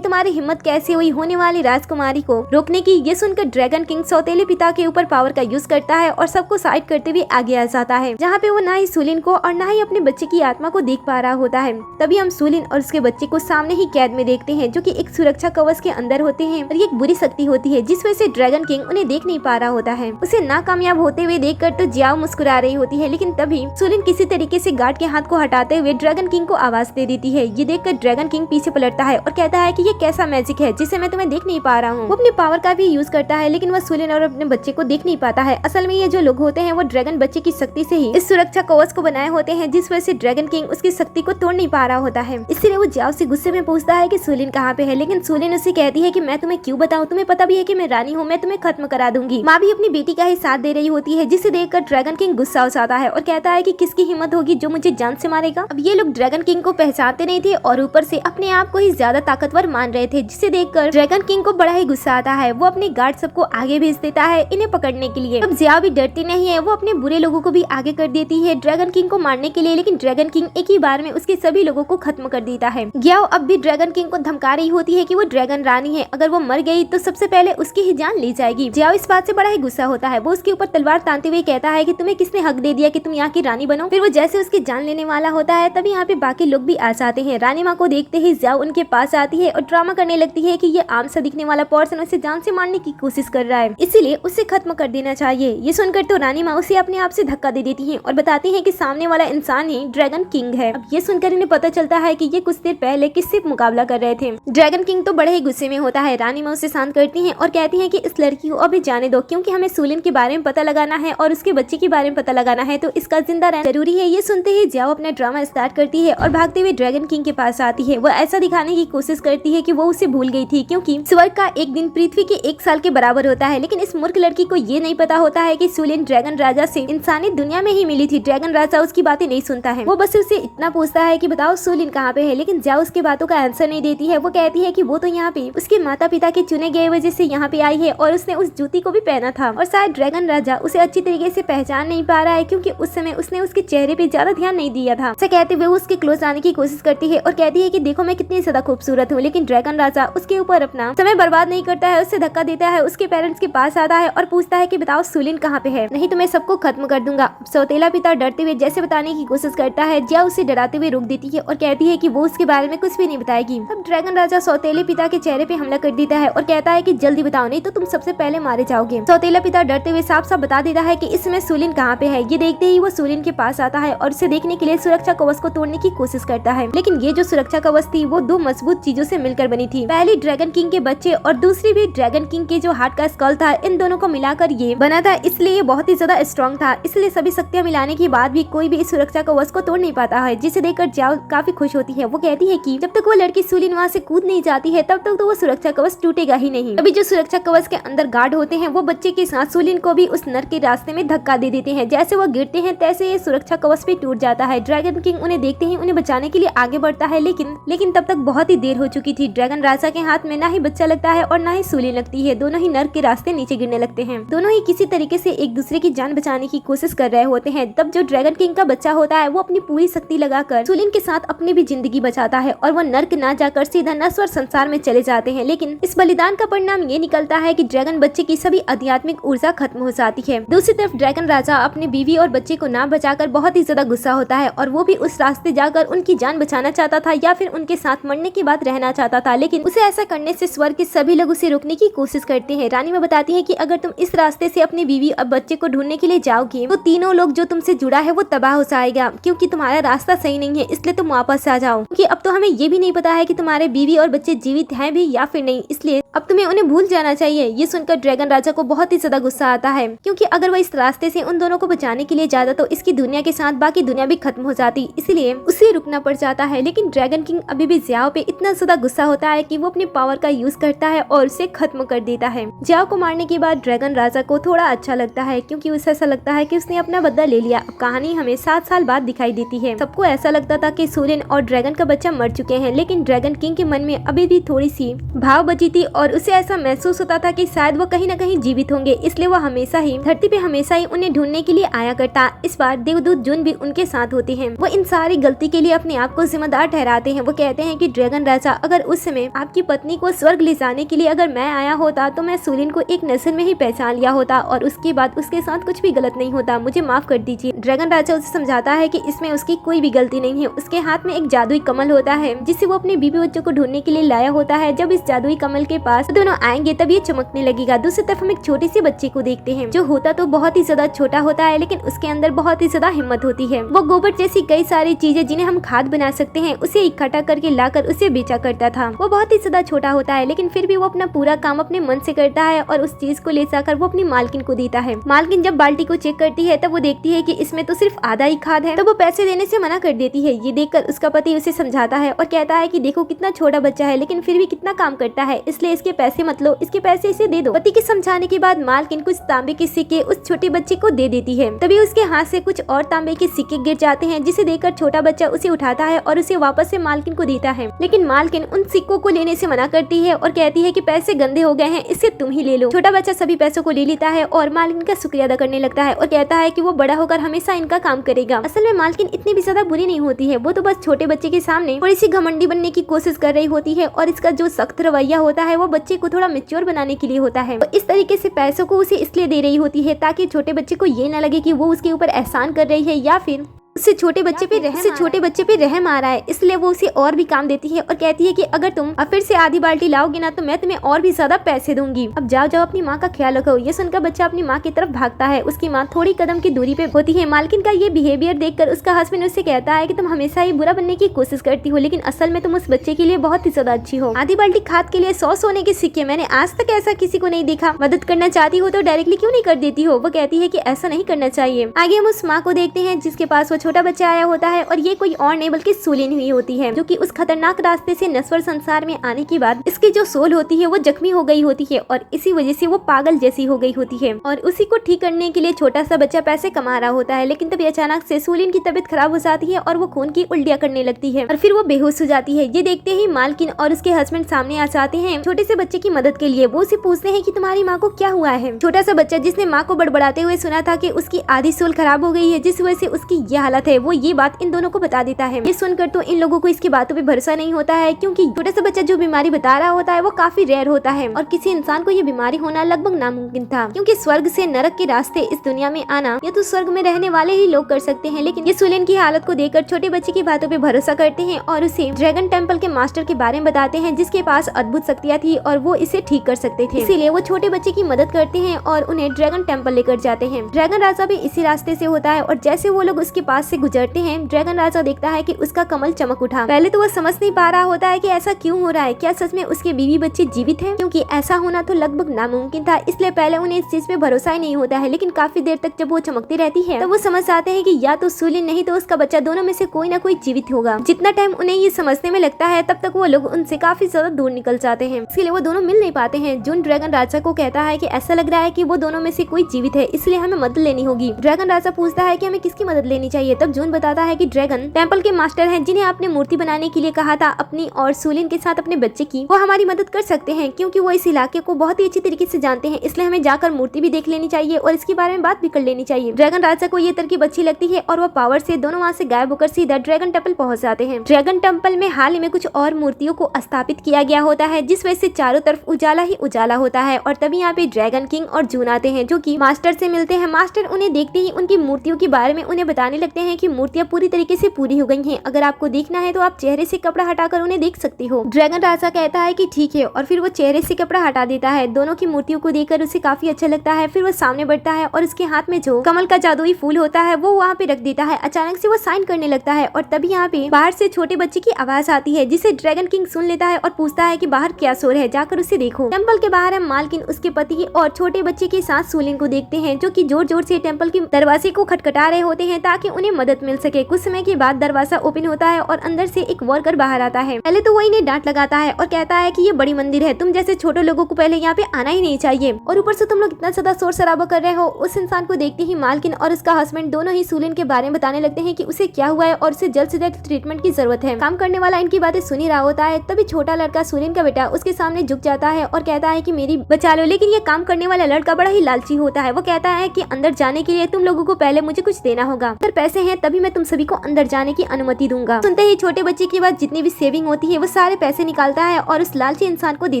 तुम्हारी हिम्मत कैसे हुई होने वाली राजकुमारी को रोकने की। ये सुनकर ड्रैगन किंग सौतेले पिता के ऊपर पावर का यूज करता है और सबको साइड करते हुए आगे आ जाता है, जहाँ पे वो ना ही सुलिन को और ना ही अपने बच्चे की आत्मा को देख पा रहा होता है। तभी हम सुलिन और उसके बच्चे को सामने ही कैद में देखते हैं, जो कि एक सुरक्षा कवच के अंदर होते हैं। और ये एक बुरी शक्ति होती है जिस वजह से ड्रैगन किंग उन्हें देख नहीं पा रहा होता है। उसे नाकामयाब होते हुए देखकर तो जियाओ मुस्कुरा रही होती है, लेकिन तभी सुलिन किसी तरीके से गार्ड के हाथ को हटाते हुए ड्रैगन किंग को आवाज दे देती है। ये देखकर ड्रैगन किंग पीछे पलटता है और कहता है कि ये कैसा मैजिक है जिसे मैं तुम्हें देख नहीं पा रहा हूँ। वो अपनी पावर का भी यूज करता है, लेकिन वह सुलिन और अपने बच्चे को देख नहीं पाता है। असल में ये जो लोग होते हैं वो ड्रैगन बच्चे की शक्ति से ही इस सुरक्षा कवच को बनाए होते हैं, जिस वजह से ड्रैगन किंग उसकी शक्ति को तोड़ नहीं पा रहा होता है। इसलिए वो जियाओ से गुस्से में पूछता है कि सुलिन कहाँ पे है, लेकिन सुलिन उसे कहती है कि मैं तुम्हें क्यों बताऊं, तुम्हें पता भी है कि मैं रानी हूँ, मैं तुम्हें खत्म करा दूंगी। माँ भी अपनी बेटी का ही साथ दे रही होती है, जिसे देखकर ड्रैगन किंग गुस्सा हो जाता है और कहता है कि किसकी हिम्मत होगी जो मुझे जान से मारेगा। अब ये लोग ड्रैगन किंग को पहचानते नहीं थे और ऊपर से अपने आप को ही ज्यादा ताकतवर मान रहे थे, जिसे देखकर ड्रैगन किंग को बड़ा ही गुस्सा आता है। वो अपने गार्ड सबको आगे भेज देता है इन्हें पकड़ने के लिए। अब जियाओ भी डरती नहीं है, वो अपने बुरे लोगों को भी आगे कर देती है ड्रैगन किंग को मारने के लिए, लेकिन ड्रैगन किंग एक ही बार में उसके सभी लोगों को खत्म कर देता है। जियाओ अब भी ड्रैगन किंग को धमका रही होती है कि वो ड्रैगन रानी है, अगर वो मर गई तो सबसे पहले उसकी ही जान ली जाएगी। जियाओ इस बात से बड़ा ही गुस्सा होता है। वो उसके ऊपर तलवार तानते हुए कहता है कि तुम्हें किसने हक दे दिया कि तुम यहाँ की रानी बनो। फिर वो जैसे उसकी जान लेने वाला होता है तभी यहाँ पे बाकी लोग भी आ जाते हैं। रानी माँ को देखते ही जियाओ उनके पास आती है और ड्रामा करने लगती है कि ये आम सा दिखने वाला पर्सन उसे जान से मारने की कोशिश कर रहा है, इसीलिए उसे खत्म कर देना चाहिए। ये सुनकर तो रानी माँ उसे अपने आप से धक्का दे देती है और बताती है कि सामने वाला इंसान ही ड्रैगन किंग है। अब ये सुनकर इन्हें पता चलता है कि ये कुछ देर पहले किससे मुकाबला कर रहे थे। ड्रैगन किंग तो बड़े ही गुस्से में होता है। रानी माँ उसे शांत करती है और कहती है कि इस लड़की को अभी जाने दो, क्योंकि हमें सुलिन के बारे में पता लगाना है और उसके बच्चे के बारे में पता लगाना है, तो इसका जिंदा रहना जरूरी है। ये सुनते ही जियाओ अपना ड्रामा स्टार्ट करती है और भागते हुए ड्रैगन किंग के पास आती है। वो ऐसा दिखाने की कोशिश करती है कि वो उसे भूल गई थी, क्योंकि स्वर्ग का एक दिन पृथ्वी के 1 साल के बराबर होता है। लेकिन इस मूर्ख लड़की को ये नहीं पता होता है कि सुलिन ड्रैगन राजा से इंसानी दुनिया में ही मिली थी। ड्रैगन राजा उसकी बातें नहीं सुनता है, वो बस उसे इतना पूछता है कि बताओ सुलिन कहाँ पे है, लेकिन जियाओ उसकी बातों का आंसर नहीं देती है। वो कहती है कि वो तो यहाँ पे उसके माता पिता के चुने गए वजह से यहाँ पे आई है और उसने उस जूती को भी पहना था, और शायद ड्रैगन राजा उसे अच्छी तरीके से पहचान नहीं पा रहा है, क्योंकि उस समय उसने उसके चेहरे पे ज्यादा ध्यान नहीं दिया था। ऐसा कहते हुए उसके क्लोज आने की कोशिश करती है और कहती है कि देखो मैं कितनी ज्यादा खूबसूरत हूँ, लेकिन ड्रैगन राजा उसके ऊपर अपना समय बर्बाद नहीं करता है, उससे धक्का देता है, उसके पेरेंट्स के पास आता है और पूछता है कि बताओ सुलिन कहाँ पे है, नहीं तो मैं सबको खत्म कर दूंगा। सौतेला पिता डरते हुए जैसे बताने की कोशिश करता है, जिया उसे डराते हुए रोक देती है और कहती है कि वो उसके बारे में कुछ भी नहीं बताएगी। तब ड्रैगन राजा सौतेले पिता के चेहरे पे हमला कर देता है और कहता है कि जल्दी बताओ, नहीं तो तुम सबसे पहले मारे जाओगे। सौतेला पिता डरते हुए साफ साफ बता देता है कि इस समय सुलिन कहाँ पे है। ये देखते ही वो सुलिन के पास आता है और उसे देखने के लिए सुरक्षा कवच को तोड़ने की कोशिश करता है, लेकिन ये जो सुरक्षा कवच थी वो 2 मजबूत चीजों से मिलकर बनी थी। पहली ड्रैगन किंग के बच्चे और दूसरी भी ड्रैगन किंग के जो हार्ट का स्कल था, इन दोनों को मिलाकर ये बना था, इसलिए ये बहुत ही ज्यादा स्ट्रॉन्ग था। इसलिए सभी शक्तियां मिलाने के बाद भी कोई भी इस सुरक्षा कवच को तोड़ नहीं पाता है, जिसे देखकर जियाओ काफी खुश होती है। वो कहती है कि जब तक वो लड़की सुलिन वहाँ से कूद नहीं जाती है तब तक तो वो सुरक्षा कवच टूटेगा ही नहीं। अभी जो सुरक्षा कवच के अंदर गार्ड होते हैं वो बच्चे के साथ सुलिन को भी उस नर के रास्ते में धक्का दे देते हैं। जैसे वो गिरते हैं तैसे ये सुरक्षा कवच भी टूट जाता है। ड्रैगन किंग उन्हें देखते ही उन्हें बचाने के लिए आगे बढ़ता है, लेकिन तब तक बहुत ही देर हो चुकी थी। ड्रैगन राजा के हाथ में ना ही बच्चा लगता है और ना ही सुलिन लगती है, दोनों ही नर के रास्ते नीचे गिरने लगते हैं। दोनों ही किसी तरीके से एक दूसरे की जान बचाने की कोशिश कर रहे होते हैं। तब जो ड्रैगन किंग का बच्चा होता है वो अपनी पूरी शक्ति लगाकर सुलिन के साथ अपनी भी जिंदगी बचाता है और वो नर्क ना जाकर सीधा नश्वर संसार में चले जाते हैं। लेकिन इस बलिदान का परिणाम ये निकलता है कि ड्रैगन बच्चे की सभी आध्यात्मिक ऊर्जा खत्म हो जाती है। दूसरी तरफ ड्रैगन राजा अपनी बीवी और बच्चे को ना बचाकर बहुत ही ज्यादा गुस्सा होता है और वो भी उस रास्ते जाकर उनकी जान बचाना चाहता था या फिर उनके साथ मरने के बाद रहना चाहता था, लेकिन उसे ऐसा करने से स्वर्ग के सभी लोग उसे रोकने की कोशिश करते हैं। रानी में बताती है कि अगर तुम इस रास्ते से अपनी बीवी और बच्चे को ढूंढने के लिए जाओगे तो तीनों लोग जो तुमसे जुड़ा है वो तबाह हो जाएगा, क्योंकि तुम्हारा रास्ता सही नहीं है, इसलिए तुम वापस आ जाओ, क्योंकि अब तो हमें ये भी नहीं पता है कि तुम्हारे बीवी और बच्चे जीवित हैं भी या फिर नहीं, इसलिए अब तुम्हें उन्हें भूल जाना चाहिए। ये सुनकर ड्रैगन राजा को बहुत ही ज्यादा गुस्सा आता है, क्योंकि अगर वो इस रास्ते से उन दोनों को बचाने के लिए जाता तो इसकी दुनिया के साथ बाकी दुनिया भी खत्म हो जाती, इसलिए उसे रुकना पड़ जाता है। लेकिन ड्रैगन किंग अभी भी भी जियाओ पे इतना ज्यादा गुस्सा होता है कि वो अपने पावर का यूज करता है और उसे खत्म कर देता है। जियाओ को मारने के बाद ड्रैगन राजा को थोड़ा अच्छा लगता है क्योंकि उसे ऐसा लगता है कि उसने अपना बदला ले लिया। अब कहानी हमें 7 साल बाद दिखाई देती है। सबको ऐसा लगता था कि सूलिन और ड्रैगन का बच्चा मर चुके हैं, लेकिन ड्रैगन किंग के मन में अभी भी थोड़ी सी भाव बची थी और उसे ऐसा महसूस होता था कि शायद वो कहीं न कहीं जीवित होंगे, इसलिए वो हमेशा ही धरती पे हमेशा ही उन्हें ढूंढने के लिए आया करता। इस बार देवदूत जुन भी उनके साथ होते हैं। वो इन सारी गलती के लिए अपने आप को जिम्मेदार ठहराते हैं। वो कहते हैं कि ड्रैगन राजा, अगर उस समय आपकी पत्नी को स्वर्ग ले जाने के लिए अगर मैं आया होता तो मैं सूलिन को एक नजर में ही पहचान लिया होता और उसके बाद उसके साथ कुछ भी गलत नहीं होता, मुझे माफ कर दीजिए। ड्रैगन राजा उसे समझाता है कि इसमें उसकी कोई भी गलती नहीं है। उसके हाथ में एक जादुई कमल होता है जिसे वो अपने बीबी बच्चों को ढूंढने के लिए लाया होता है। जब इस जादुई कमल के पास दोनों आएंगे तब ये चमकने लगेगा। दूसरी तरफ हम एक छोटे से बच्चे को देखते हैं जो होता तो बहुत ही ज्यादा छोटा होता है, लेकिन उसके अंदर बहुत ही ज्यादा हिम्मत होती है। वो गोबर जैसी कई सारी चीजें जिन्हें हम खाद बना सकते हैं उसे इकट्ठा करके लाकर उसे बेचा करता था। वो बहुत ही ज्यादा छोटा होता है, लेकिन फिर भी वो अपना पूरा काम अपने मन से करता है और उस चीज को ले जाकर वो अपनी मालकिन को देता है। मालकिन जब बाल्टी को चेक करती है तब वो देखती है कि इसमें तो सिर्फ आधा ही खाद है, तब वो पैसे देने से मना कर देती है। ये देखकर उसका पति उसे समझाता है और कहता है कि देखो कितना छोटा बच्चा है, लेकिन फिर भी कितना काम करता है, इसलिए इसके पैसे मत लो, इसके पैसे इसे दे दो। पति के समझाने के बाद मालकिन कुछ तांबे के सिक्के उस छोटे बच्चे को दे देती है। तभी उसके हाथ से कुछ और तांबे के सिक्के गिर जाते हैं, जिसे देखकर छोटा बच्चा उसे उठाता है और उसे वापस से मालकिन को देता है। लेकिन मालकिन उन सिक्कों को लेने से मना करती है और कहती है कि पैसे गंदे हो गए हैं, इससे तुम ही ले लो। छोटा बच्चा सभी पैसों को ले लेता है और मालकिन का शुक्रिया अदा करने लगता है और कहता है कि वो बड़ा होकर हमेशा इनका काम करेगा। असल में मालकिन इतनी भी ज्यादा बुरी नहीं होती है, वो तो बस छोटे बच्चे के सामने थोड़ी सी घमंडी बनने की कोशिश कर रही होती है और इसका जो सख्त रवैया होता है वो बच्चे को थोड़ा मैच्योर बनाने के लिए होता है। तो इस तरीके से पैसों को उसे इसलिए दे रही होती है ताकि छोटे बच्चे को ये न लगे कि वो उसके ऊपर एहसान कर रही है या फिर उससे छोटे बच्चे पे रहम आ रहा है, इसलिए वो उसे और भी काम देती है और कहती है कि अगर तुम अब फिर से आधी बाल्टी लाओगे ना तो मैं तुम्हें और भी ज्यादा पैसे दूंगी। अब जाओ जाओ अपनी माँ का ख्याल रखो। ये सुनकर बच्चा अपनी माँ की तरफ भागता है। उसकी माँ थोड़ी कदम की दूरी पे होती है। मालकिन का ये बिहेवियर देखकर उसका हस्बैंड उससे कहता है कि तुम हमेशा ही बुरा बनने की कोशिश करती हो, लेकिन असल में तुम उस बच्चे के लिए बहुत ही ज्यादा अच्छी हो। आधी बाल्टी खाद के लिए 100 सोने के सिक्के, मैंने आज तक ऐसा किसी को नहीं देखा। मदद करना चाहती हो तो डायरेक्टली क्यों नहीं कर देती हो। वो कहती है कि ऐसा नहीं करना चाहिए। आगे हम उस माँ को देखते हैं जिसके पास वो छोटा बच्चा आया होता है और ये कोई और नहीं बल्कि सूलिन हुई होती है, जो कि उस खतरनाक रास्ते से नश्वर संसार में आने के बाद इसकी जो सोल होती है वो जख्मी हो गई होती है और इसी वजह से वो पागल जैसी हो गई होती है और उसी को ठीक करने के लिए छोटा सा बच्चा पैसे कमा रहा होता है। लेकिन तभी अचानक से सूलिन की तबीयत खराब हो जाती है और वो खून की उल्टियां करने लगती है और फिर वो बेहोश हो जाती है। ये देखते ही मालकिन और उसके हस्बैंड सामने आ जाते हैं छोटे से बच्चे की मदद के लिए। वो उसे पूछते हैं कि तुम्हारी माँ को क्या हुआ है। छोटा सा बच्चा जिसने माँ को बड़बड़ाते हुए सुना था कि उसकी आधी सोल खराब हो गई है जिस वजह से उसकी ये हालत है, वो ये बात इन दोनों को बता देता है। ये सुनकर तो इन लोगों को इसकी बातों पे भरोसा नहीं होता है, क्योंकि छोटा सा बच्चा जो बीमारी बता रहा होता है वो काफी रेयर होता है और किसी इंसान को ये बीमारी होना लगभग नामुमकिन था, क्योंकि स्वर्ग से नरक के रास्ते इस दुनिया में आना या तो स्वर्ग में रहने वाले ही लोग कर सकते हैं। लेकिन ये सूलिन की हालत को देखकर छोटे बच्चे की बातों पे भरोसा करते हैं और उसे ड्रैगन टेम्पल के मास्टर के बारे में बताते हैं जिसके पास अद्भुत शक्तियाँ थी और वो इसे ठीक कर सकते थे। इसीलिए वो छोटे बच्चे की मदद करते हैं और उन्हें ड्रैगन टेम्पल लेकर जाते हैं। ड्रैगन राजा भी इसी रास्ते से होता है और जैसे वो लोग उसके पास से गुजरते हैं ड्रैगन राजा देखता है कि उसका कमल चमक उठा। पहले तो वो समझ नहीं पा रहा होता है कि ऐसा क्यों हो रहा है, क्या सच में उसके बीवी बच्चे जीवित हैं, क्योंकि ऐसा होना तो लगभग नामुमकिन था। इसलिए पहले उन्हें इस चीज पे भरोसा ही नहीं होता है। लेकिन काफी देर तक जब वो चमकती रहती है तो वो समझ जाते हैं कि या तो सूलिन नहीं तो उसका बच्चा, दोनों में से कोई ना कोई जीवित होगा। जितना टाइम उन्हें ये समझने में लगता है तब तक वो लोग उनसे काफी ज्यादा दूर निकल जाते हैं, इसलिए वो दोनों मिल नहीं पाते हैं। जुन ड्रैगन राजा को कहता है कि ऐसा लग रहा है कि वो दोनों में से कोई जीवित है, इसलिए हमें मदद लेनी होगी। ड्रैगन राजा पूछता है कि हमें किसकी मदद लेनी चाहिए। तब जून बताता है कि ड्रैगन टेम्पल के मास्टर हैं जिन्हें आपने मूर्ति बनाने के लिए कहा था अपनी और सूलिन के साथ अपने बच्चे की, वो हमारी मदद कर सकते हैं क्योंकि वो इस इलाके को बहुत ही अच्छी तरीके से जानते हैं। इसलिए हमें जाकर मूर्ति भी देख लेनी चाहिए और इसके बारे में बात भी कर लेनी चाहिए। ड्रैगन राजा को ये तरकीब अच्छी लगती है और वो पावर से दोनों वहाँ से गायब होकर सीधा ड्रैगन टेम्पल पहुंच जाते हैं। ड्रैगन टेम्पल में हाल ही में कुछ और मूर्तियों को स्थापित किया गया होता है जिस वजह से चारों तरफ उजाला ही उजाला होता है और तभी यहाँ पे ड्रैगन किंग और जून आते हैं जो कि मास्टर से मिलते हैं। मास्टर उन्हें देखते ही उनकी मूर्तियों के बारे में उन्हें बताने लगते हैं कि मूर्तियां पूरी तरीके से पूरी हो गई हैं। अगर आपको देखना है तो आप चेहरे से कपड़ा हटाकर उन्हें देख सकती हो। ड्रैगन राजा कहता है कि कि ठीक है और फिर वो चेहरे से कपड़ा हटा देता है। दोनों की मूर्तियों को देखकर उसे काफी अच्छा लगता है। फिर वो सामने बढ़ता है और उसके हाथ में जो कमल का जादुई फूल होता है वो वहाँ पे रख देता है। अचानक से वो साइन करने लगता है और तभी यहाँ पे बाहर से छोटे बच्चे की आवाज आती है जिसे ड्रैगन किंग सुन लेता है और पूछता है कि बाहर क्या शोर है, जाकर उसे देखो। टेम्पल के बाहर हम मालकिन, उसके पति और छोटे बच्चे के साथ सूलिन को देखते हैं जो कि जोर जोर से टेम्पल के दरवाजे को खटखटा रहे होते हैं ताकि उन्हें मदद मिल सके। कुछ समय के बाद दरवाजा ओपन होता है और अंदर से एक वर्कर बाहर आता है। पहले तो वो इन्हें डांट लगाता है और कहता है कि ये बड़ी मंदिर है, तुम जैसे छोटे लोगों को पहले यहाँ पे आना ही नहीं चाहिए और ऊपर से तुम लोग इतना ज्यादा शोर शराबा कर रहे हो। उस इंसान को देखते ही मालकिन और उसका हस्बैंड दोनों ही सूलिन के बारे में बताने लगते हैं कि उसे क्या हुआ है और उसे जल्द से जल्द ट्रीटमेंट की जरूरत है। काम करने वाला इनकी बातें सुन ही रहा होता है। तभी छोटा लड़का सूलिन का बेटा उसके सामने झुक जाता है और कहता है कि मेरी बचा लो। लेकिन ये काम करने वाला लड़का बड़ा ही लालची होता है। वो कहता है कि अंदर जाने के लिए तुम लोगों को पहले मुझे कुछ देना होगा, अगर पैसे हैं तभी मैं तुम सभी को अंदर जाने की अनुमति दूंगा। सुनते ही छोटे बच्चे के बाद जितनी भी सेविंग होती है वो सारे पैसे निकालता है और उस लालची इंसान को दे